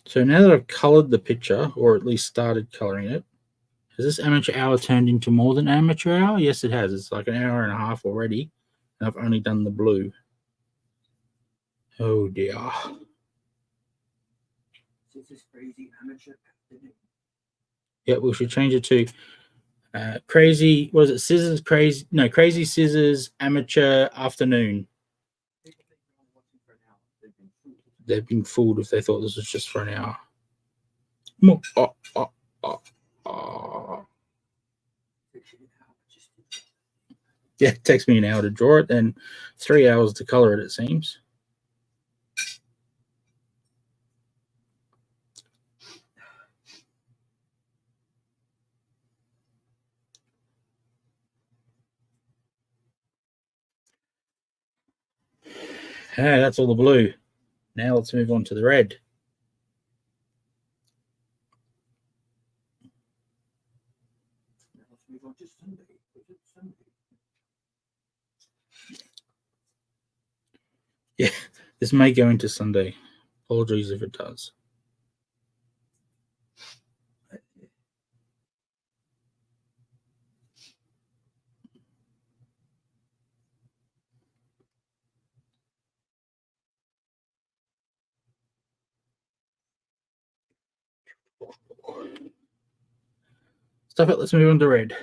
So now that I've colored the picture, or at least started coloring it, has this amateur hour turned into more than amateur hour? Yes, it has. It's like an hour and a half already, and I've only done the blue. Oh dear. This crazy amateur afternoon. Yeah, we should change it to crazy. Was it scissors? Crazy? No, crazy scissors. Amateur afternoon. They've been fooled if they thought this was just for an hour. Yeah, it takes me an hour to draw it and 3 hours to color it, it seems. Hey, that's all the blue. Now let's move on to the red. Yeah, this may go into Sunday. Apologies if it does. Stuff it. Let's move on to red.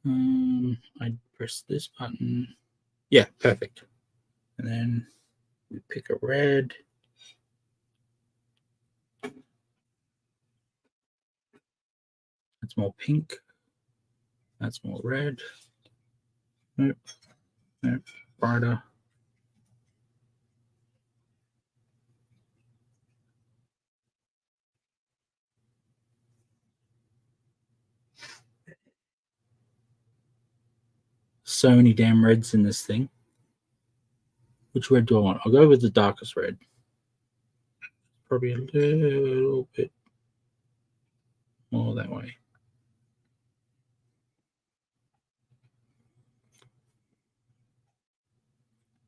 I press this button. Yeah, perfect. And then we pick a red. That's more pink. That's more red. Nope. Nope. Brighter. So many damn reds in this thing. Which red do I want? I'll go with the darkest red. Probably a little bit more that way.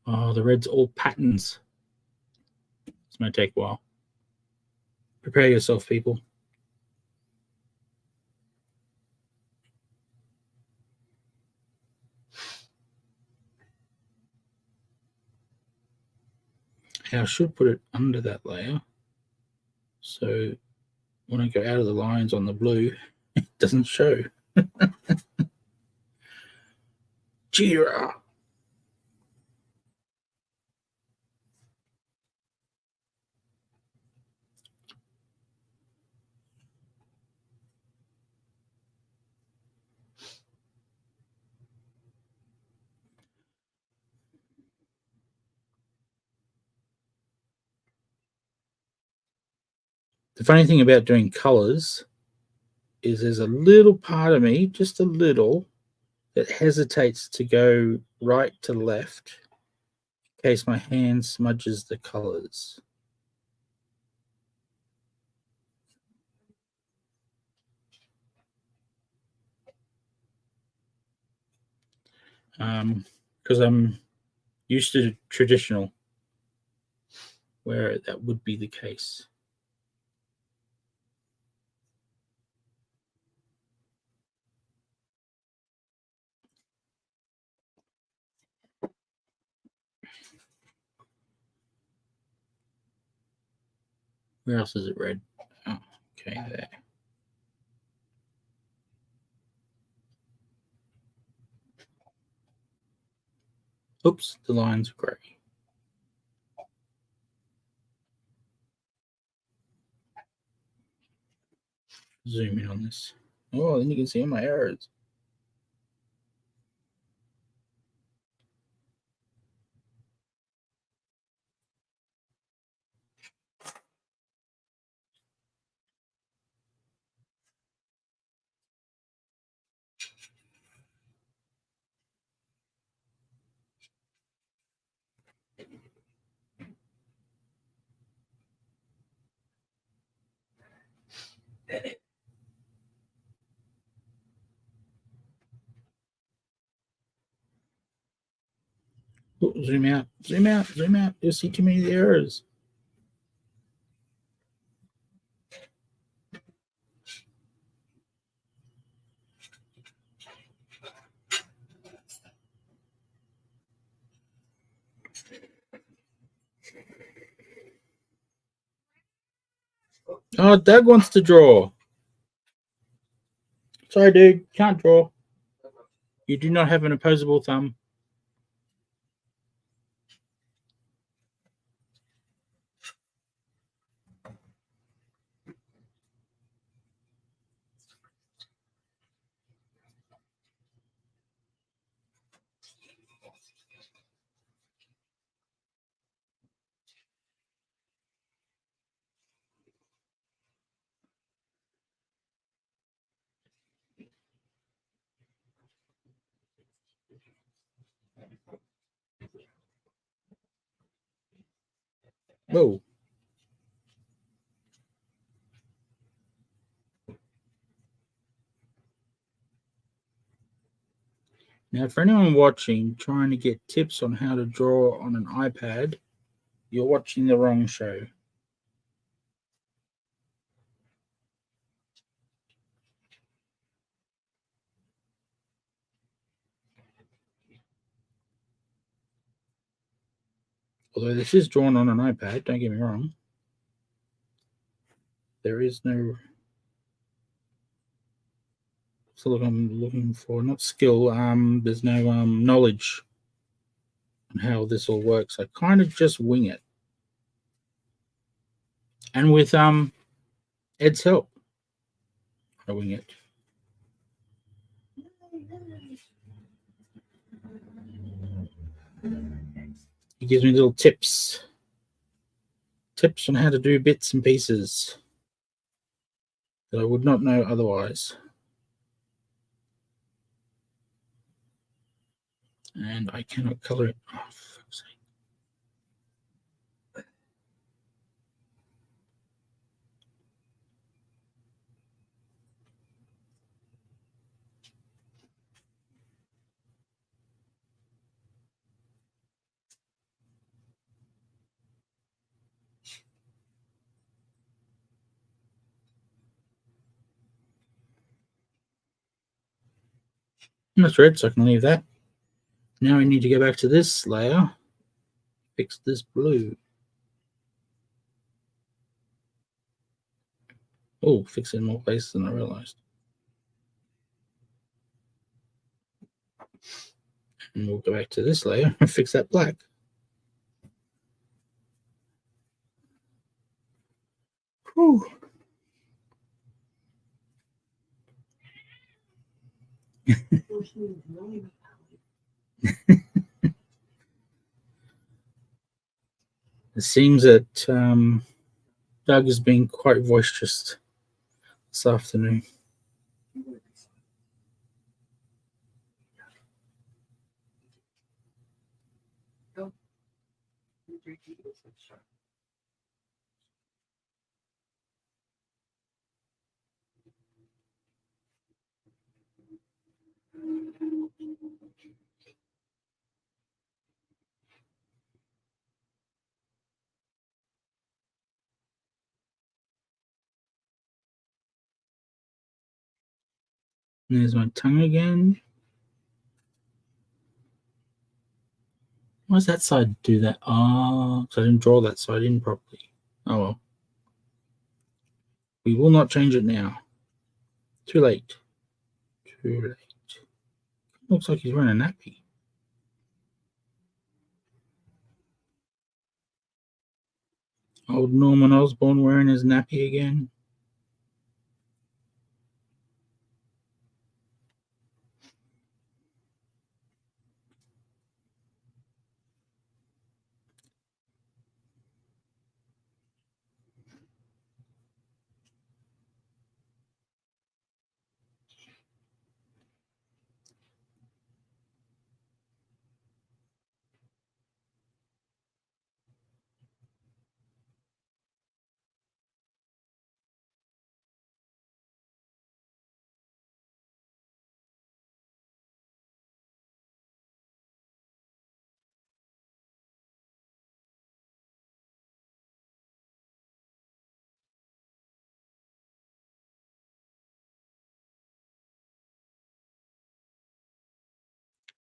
Oh, the red's all patterns. It's going to take a while. Prepare yourself, people. I should put it under that layer. So when I go out of the lines on the blue, it doesn't show. Cheater! The funny thing about doing colors is there's a little part of me, just a little, that hesitates to go right to left in case my hand smudges the colors. Because I'm used to traditional, where that would be the case. Where else is it red? Oh, okay, there. Oops, the lines are grey. Zoom in on this. Oh, then you can see all my errors. Oh, zoom out, zoom out, zoom out. You'll see too many errors. Oh, Doug wants to draw. Sorry, dude, can't draw. You do not have an opposable thumb. Whoa. Now, for anyone watching, trying to get tips on how to draw on an iPad, you're watching the wrong show. Although this is drawn on an iPad, don't get me wrong. there is no. So look, I'm looking for not skill. There's no knowledge on how this all works. I kind of just wing it, and with Ed's help, I wing it. He gives me little tips on how to do bits and pieces that I would not know otherwise. And I cannot color it. Oh, for fuck's sake. That's red, so I can leave that. Now I need to go back to this layer, fix this blue. Oh, fix it in more places than I realized. And we'll go back to this layer and fix that black. Whew. It seems that Doug has been quite boisterous this afternoon. There's my tongue again. Why does that side do that? Ah, so I didn't draw that side in properly. Oh well. We will not change it now. Too late. Too late. Looks like he's wearing a nappy. Old Norman Osborn wearing his nappy again.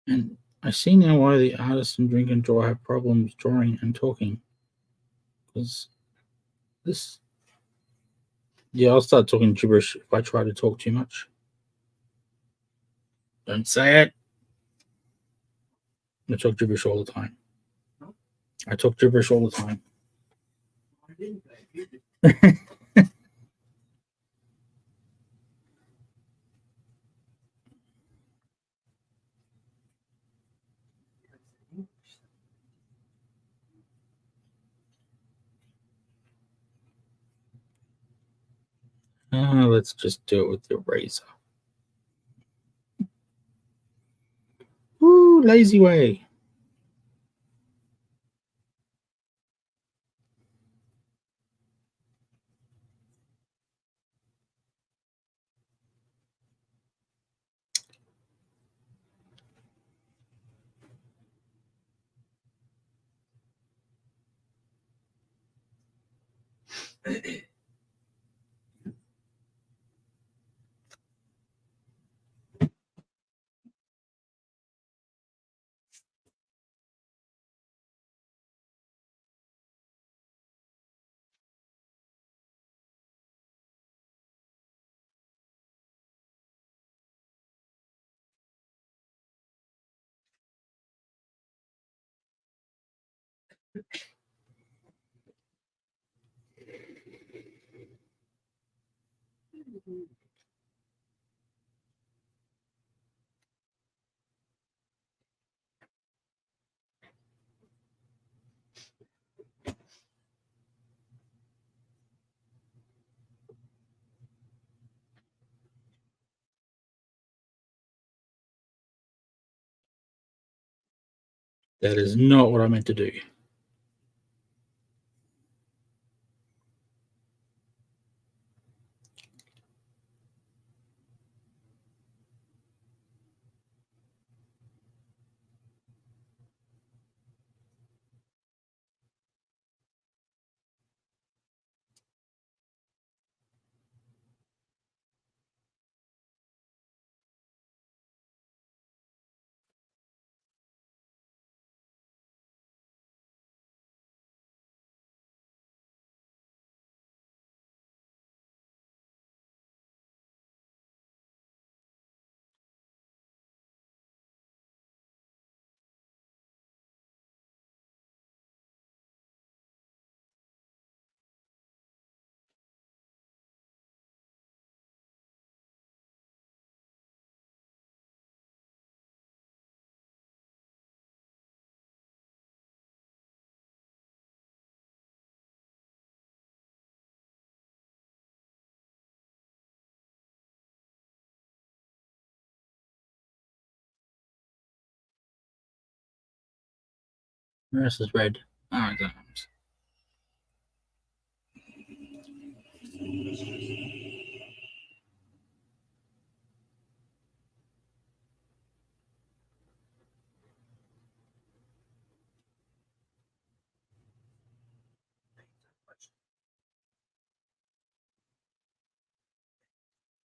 And I see now why the artist in Drink and Draw have problems drawing and talking. Because this. Yeah, I'll start talking gibberish if I try to talk too much. Don't say it. I talk gibberish all the time. I talk gibberish all the time. Let's just do it with the eraser. Woo, lazy way. That is not what I meant to do. The rest is red. Oh, exams.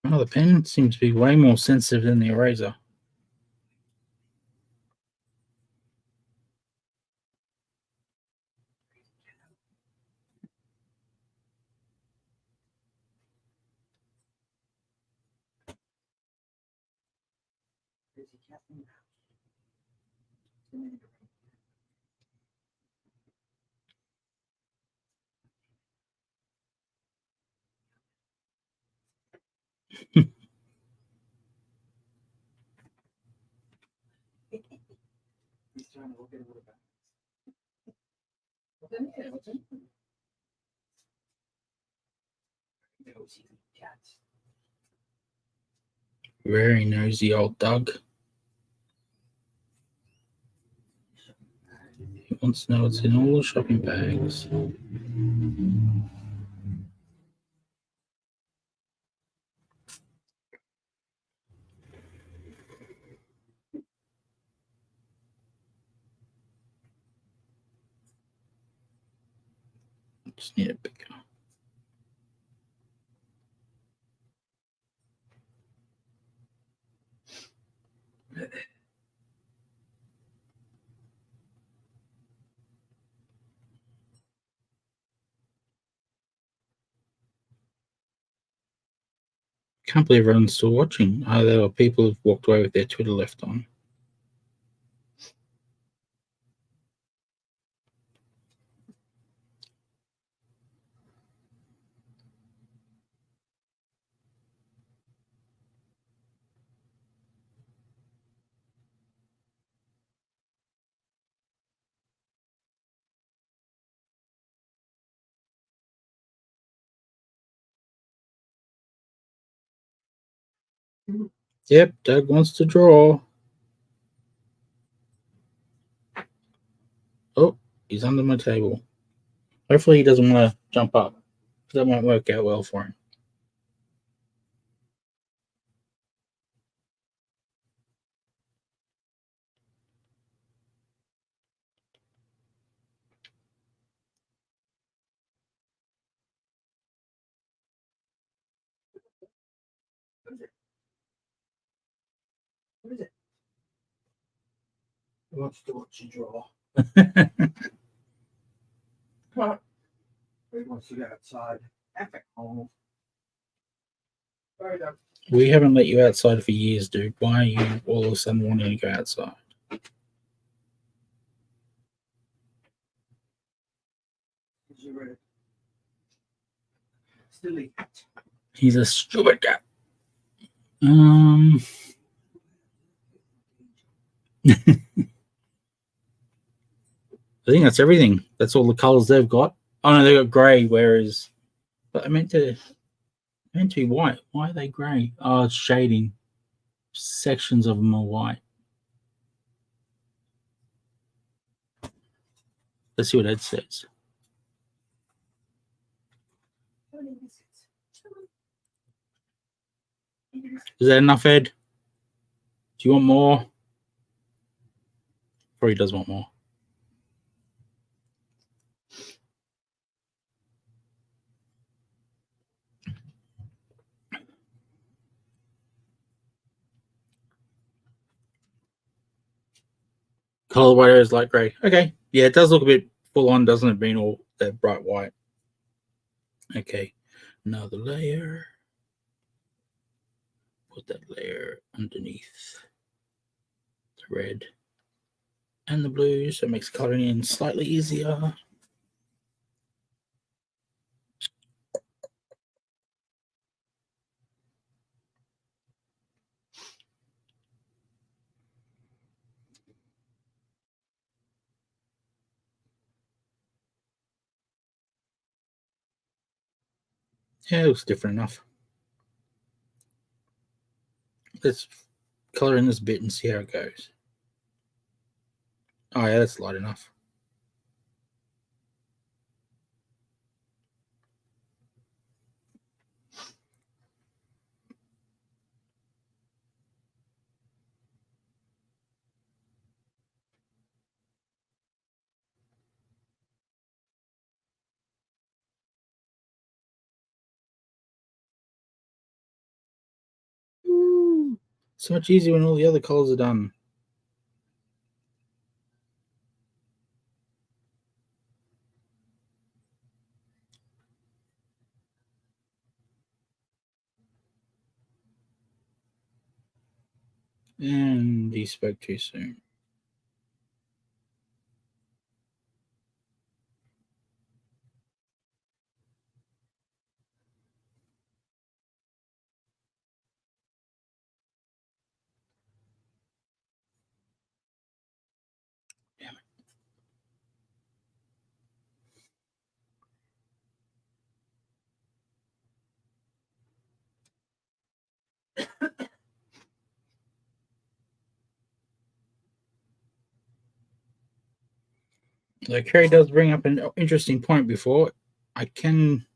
Oh, the pen seems to be way more sensitive than the eraser. He's trying to look at what about. What's in here? What's in here? Nosy cats. Very nosy old Doug. He wants to know what's in all the shopping bags. Just need a bigger. Can't believe everyone's still watching. There are people who've walked away with their Twitter left on. Yep, Doug wants to draw. Oh, he's under my table. Hopefully he doesn't want to jump up. That might work out well for him. What is it? He wants to watch you draw. What? He wants to go outside. Epic hole. Sorry, Doug. We haven't let you outside for years, dude. Why are you all of a sudden wanting to go outside? a red. Silly cat. He's a stupid cat. I think that's everything. That's all the colors they've got. Oh no, they got grey. Whereas, but I meant to be white. Why are they grey? Oh, it's shading. Sections of them are white. Let's see what Ed says. Is that enough, Ed? Do you want more? Or he does want more. Color white is light grey. Okay. Yeah, it does look a bit full on, doesn't it, being all that bright white. Okay. Another layer. Put that layer underneath the red and the blue, so it makes coloring in slightly easier. Yeah, it looks different enough. Let's color in this bit and see how it goes. Oh yeah, that's light enough. Ooh, so much easier when all the other colors are done. And he spoke too soon. Damn it. Like Carrie does bring up an interesting point before. I can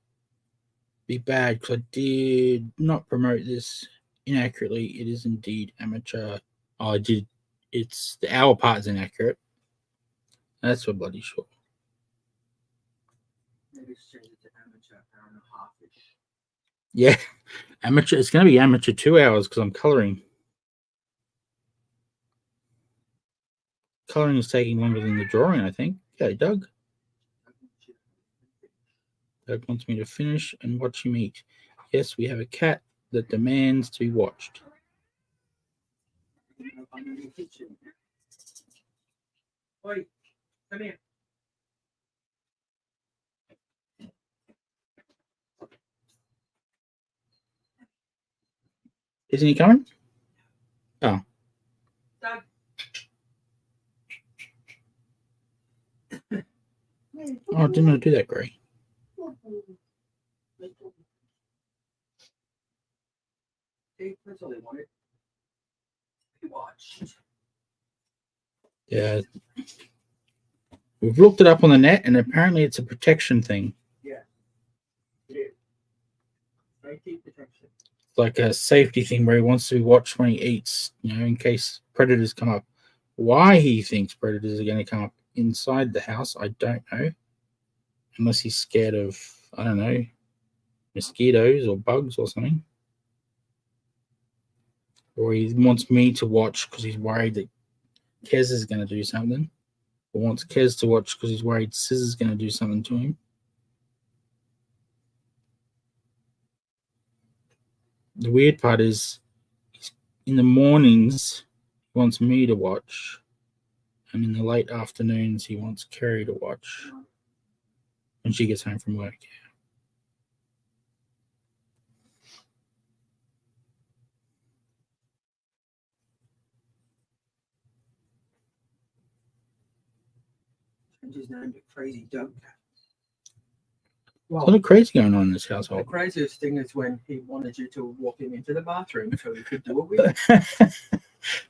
be bad because I did not promote this inaccurately. It is indeed amateur. Oh, I did. It's the hour part is inaccurate. That's for bloody sure. Maybe change it to amateur hour and a half-ish. Yeah, amateur. It's going to be amateur 2 hours because I'm coloring. Coloring is taking longer than the drawing, I think. Okay, Doug. Doug wants me to finish and watch him eat. Yes, we have a cat that demands to be watched. I'm in the kitchen. Oi, come here. Isn't he coming? Oh. Doug. Oh, didn't I do that, Gray? See, that's all they wanted. Be watched. Yeah. We've looked it up on the net, and apparently it's a protection thing. Yeah. It is. Safety protection. Like a safety thing where he wants to be watched when he eats, you know, in case predators come up. Why he thinks predators are going to come up inside the house, I don't know. Unless he's scared of, I don't know, mosquitoes or bugs or something. Or he wants me to watch because he's worried that Kez is going to do something. Or wants Kez to watch because he's worried Sis is going to do something to him. The weird part is, in the mornings, he wants me to watch. And in the late afternoons, he wants Kerry to watch. when she gets home from work. Change his name to Crazy Doug. There's a lot crazy going on in this The household. craziest thing is when he wanted you to walk him into the bathroom so he could do it with you.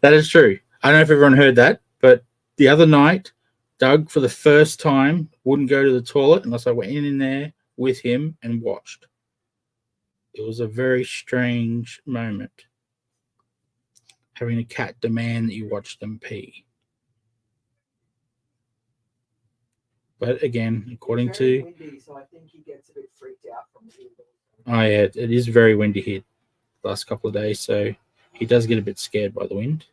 That is true. I don't know if everyone heard that, but the other night, Doug, for the first time, wouldn't go to the toilet unless I went in there with him and watched. It was a very strange moment, having a cat demand that you watch them pee. But again, according It's very to... windy, so I think he gets a bit freaked out from the window. Oh, yeah, it is very windy here the last couple of days, so he does get a bit scared by the wind.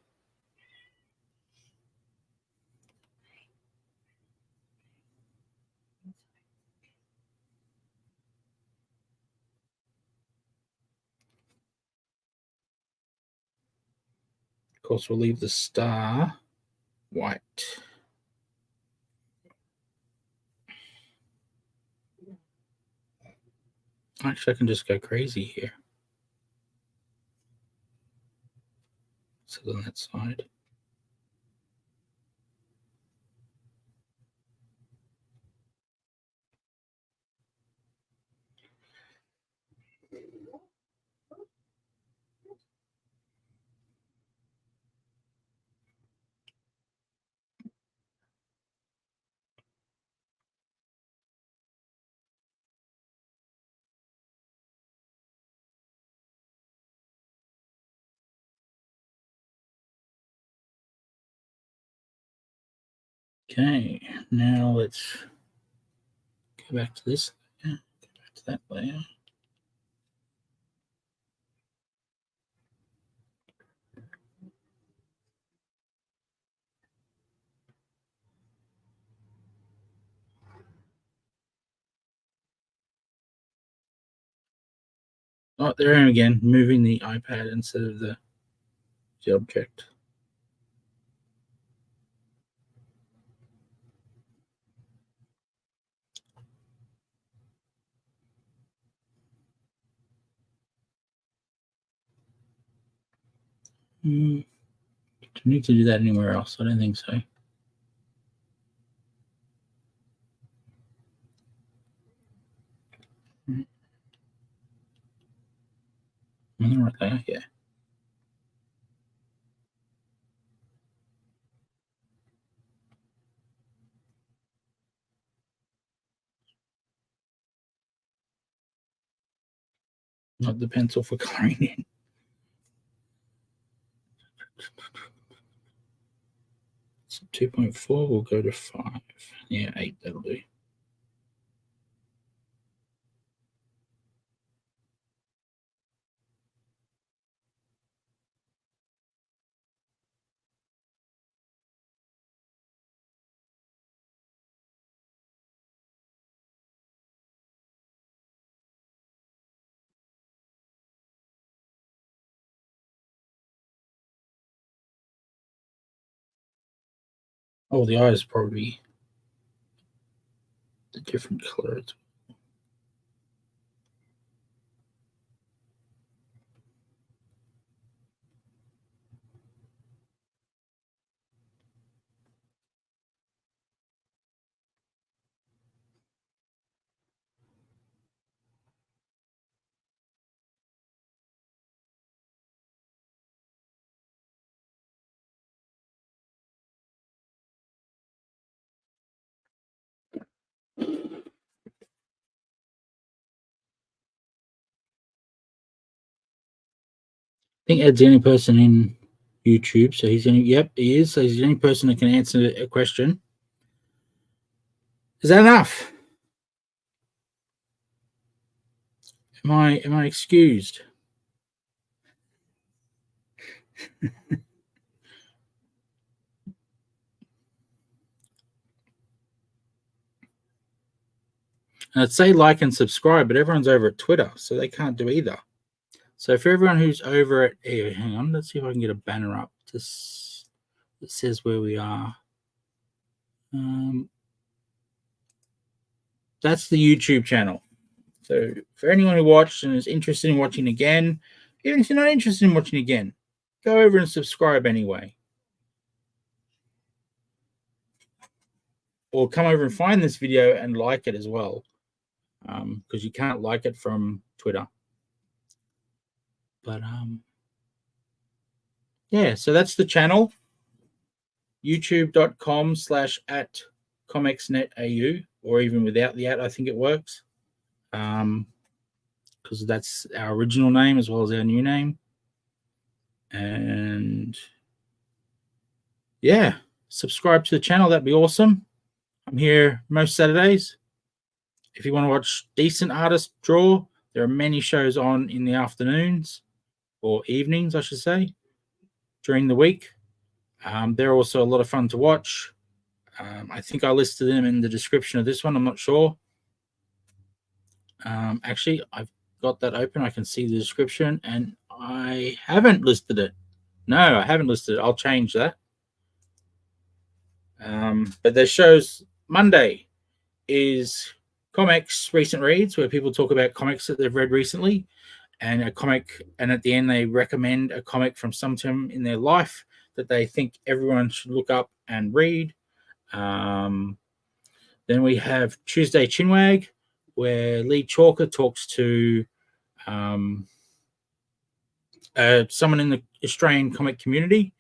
Of course, we'll leave the star white. Actually, I can just go crazy here. So on that side. Okay, now let's go back to this layer, go back to that layer. Oh, there I am again, moving the iPad instead of the object. Do I need to do that anywhere else? I don't think so. Right there, yeah. Not the pencil for coloring in. So 2.4 will go to 5. Yeah, 8, that'll do. Oh, the eyes probably the different color. I think Ed's the only person in YouTube, so he's only, yep, he is. So he's the only person that can answer a question. Is that enough? Am I excused? And I'd say like and subscribe, but everyone's over at Twitter, so they can't do either. So for everyone who's over at, hang on, let's see if I can get a banner up that says where we are. that's the YouTube channel. So for anyone who watched and is interested in watching again, even if you're not interested in watching again, go over and subscribe anyway. Or come over and find this video and like it as well, because you can't like it from Twitter. But yeah, so that's the channel, youtube.com/@comicsnetau, or even without the @ I think it works, because that's our original name as well as our new name. And yeah, subscribe to the channel, that'd be awesome. I'm here most Saturdays. If you want to watch decent artists draw, there are many shows on in the afternoons, or evenings, I should say, during the week. They're also a lot of fun to watch. I think I listed them in the description of this one. I'm not sure. Actually, I've got that open. I can see the description, and I haven't listed it. No, I haven't listed it. I'll change that. But there's shows. Monday is comics recent reads, where people talk about comics that they've read recently, and a comic, and at the end they recommend a comic from some time in their life that they think everyone should look up and read. Then we have Tuesday Chinwag, where Lee Chalker talks to someone in the Australian comic community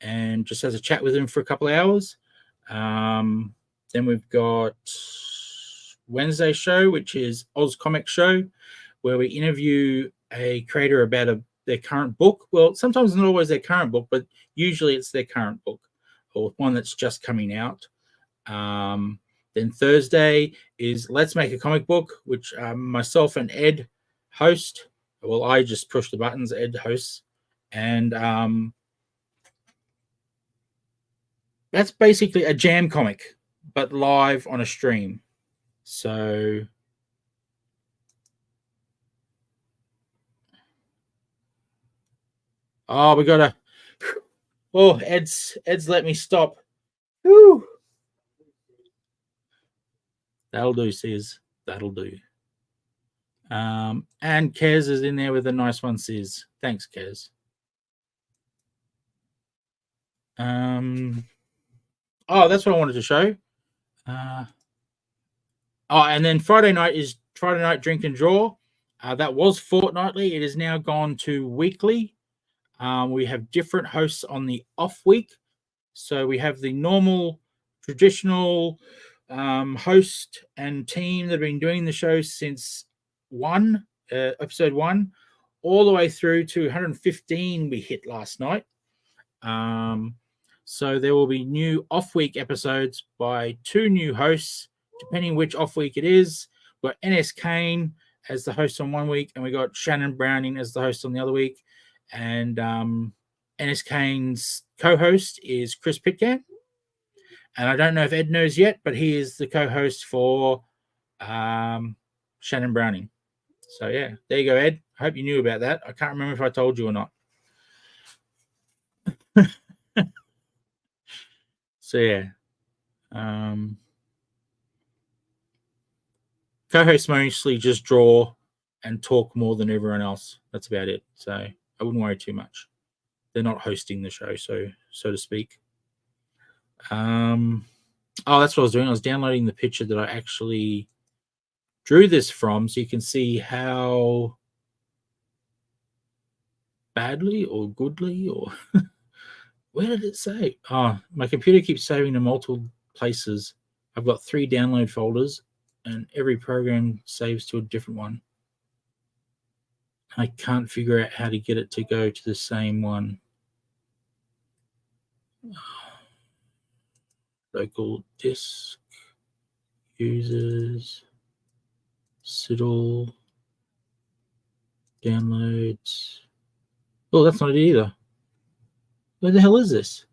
and just has a chat with him for a couple of hours. Then we've got Wednesday show, which is Oz Comic Show, where we interview a creator about their current book. Well, sometimes not always their current book, but usually it's their current book or one that's just coming out. Then Thursday is Let's Make a Comic Book, which myself and Ed host. Well, I just push the buttons, Ed hosts. And that's basically a jam comic, but live on a stream. So we gotta. Oh, Ed's let me stop. Whew. That'll do, Sis. That'll do. And Kez is in there with a nice one, Sis. Thanks, Kez. Oh, that's what I wanted to show. And then Friday night is Friday Night Drink and Draw. That was fortnightly. It is now gone to weekly. We have different hosts on the off week. So we have the normal, traditional host and team that have been doing the show since episode 1, all the way through to 115 we hit last night. So there will be new off-week episodes by 2 new hosts, depending which off-week it is. We've got NS Kane as the host on 1 week, and we got Shannon Browning as the host on the other week. And NS Kane's co-host is Chris Pitcan. And I don't know if Ed knows yet, but he is the co-host for Shannon Browning. So, yeah, there you go, Ed. I hope you knew about that. I can't remember if I told you or not. So, yeah. Co-hosts mostly just draw and talk more than everyone else. That's about it. So I wouldn't worry too much. They're not hosting the show, so to speak. That's what I was doing. I was downloading the picture that I actually drew this from, so you can see how badly or goodly or where did it say? Oh, my computer keeps saving to multiple places. I've got 3 download folders, and every program saves to a different one. I can't figure out how to get it to go to the same one. Local disk, users, Siddle, downloads. Oh, that's not it either. Where the hell is this?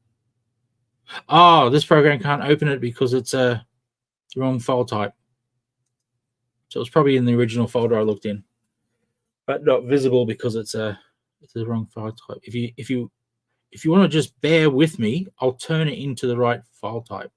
Oh, this program can't open it because it's the wrong file type. So it's probably in the original folder I looked in, but not visible because it's the wrong file type. If you want to just bear with me, I'll turn it into the right file type.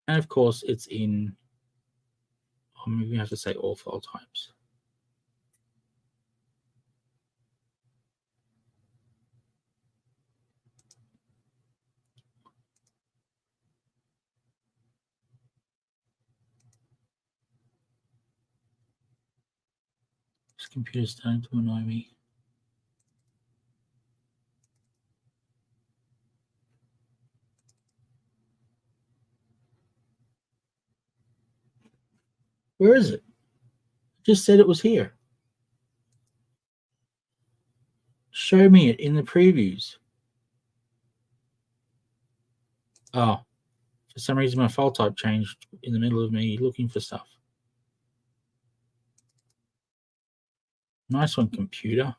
And of course, it's in, maybe we have to say all file types. This computer's starting to annoy me. Where is it? It just said it was here. Show me it in the previews. Oh, for some reason my file type changed in the middle of me looking for stuff. Nice one, computer.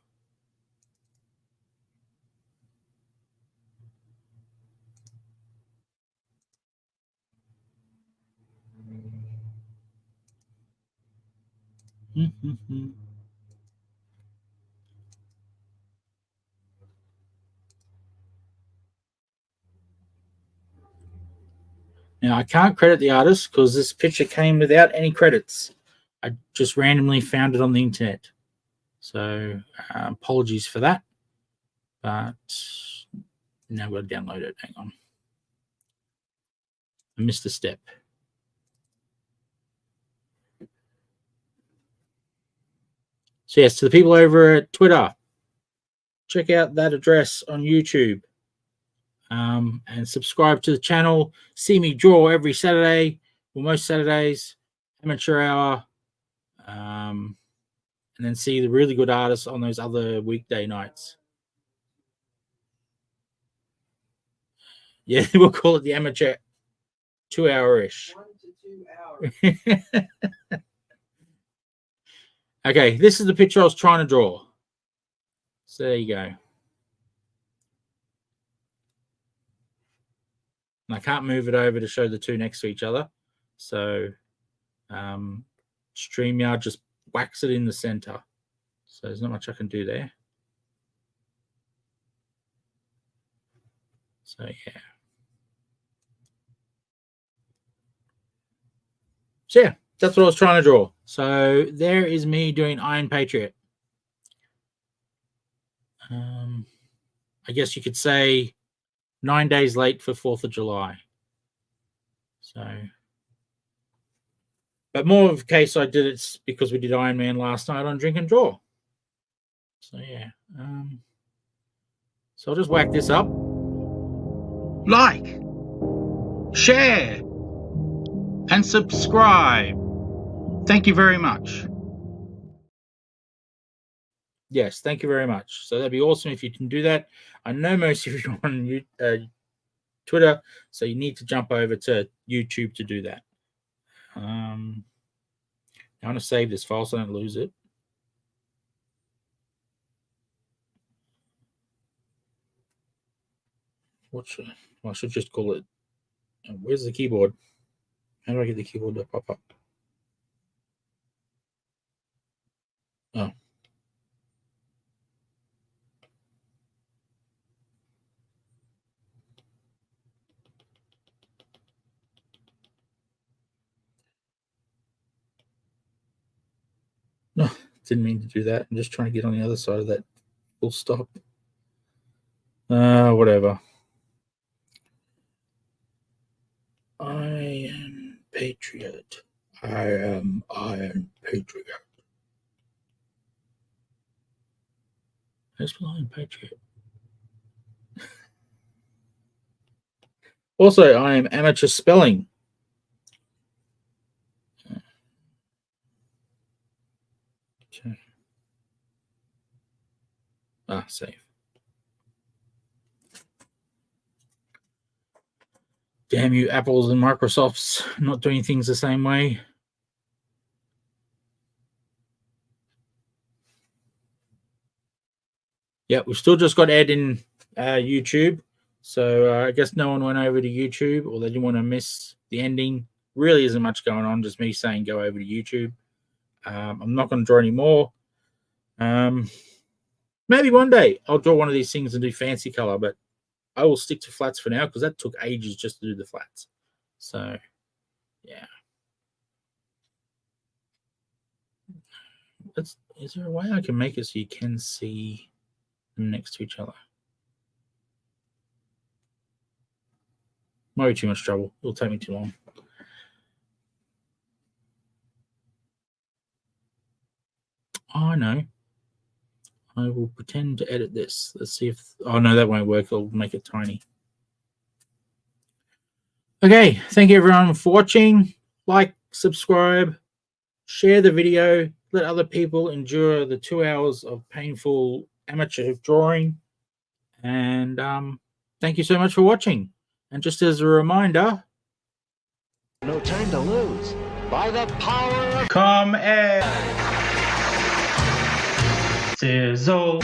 Now, I can't credit the artist because this picture came without any credits. I just randomly found it on the internet. So, apologies for that. But now I've got to download it. Hang on. I missed a step. So, yes, to the people over at Twitter, check out that address on YouTube. And subscribe to the channel. See me draw every Saturday, or most Saturdays, amateur hour, and then see the really good artists on those other weekday nights. Yeah, we'll call it the amateur 2 hour-ish. 1 to 2 hours. Okay, this is the picture I was trying to draw. So there you go. And I can't move it over to show the two next to each other. So StreamYard just whacks it in the center. So there's not much I can do there. So yeah. So yeah, that's what I was trying to draw. So there is me doing Iron Patriot. I guess you could say 9 days late for 4th of July. So, but more of a case I did it because we did Iron Man last night on Drink and Draw. So yeah. So I'll just whack this up. Like, share, and subscribe. Thank you very much. Yes, thank you very much. So that'd be awesome if you can do that. I know most of you are on Twitter, so you need to jump over to YouTube to do that. I want to save this file so I don't lose it. I should just call it. Where's the keyboard? How do I get the keyboard to pop up? Oh. No, didn't mean to do that. I'm just trying to get on the other side of that full stop. Whatever. I am Patriot. I am Iron Patriot. Let's spell Iron Patriot. Also, I am amateur spelling. Okay. Save. Damn you, Apples and Microsofts, not doing things the same way. Yeah, we've still just got Ed in YouTube. So I guess no one went over to YouTube, or they didn't want to miss the ending. Really isn't much going on, just me saying go over to YouTube. I'm not going to draw any more. Maybe one day I'll draw one of these things and do fancy color, but I will stick to flats for now because that took ages just to do the flats. So Yeah. Is there a way I can make it so you can see them next to each other? Might be too much trouble. It'll take me too long. Oh, no. I will pretend to edit this. Let's see if... Oh, no, that won't work. It'll make it tiny. Okay. Thank you, everyone, for watching. Like, subscribe, share the video. Let other people endure the 2 hours of painful amateur drawing. And thank you so much for watching. And just as a reminder... No time to lose. By the power of... Come and sizzle.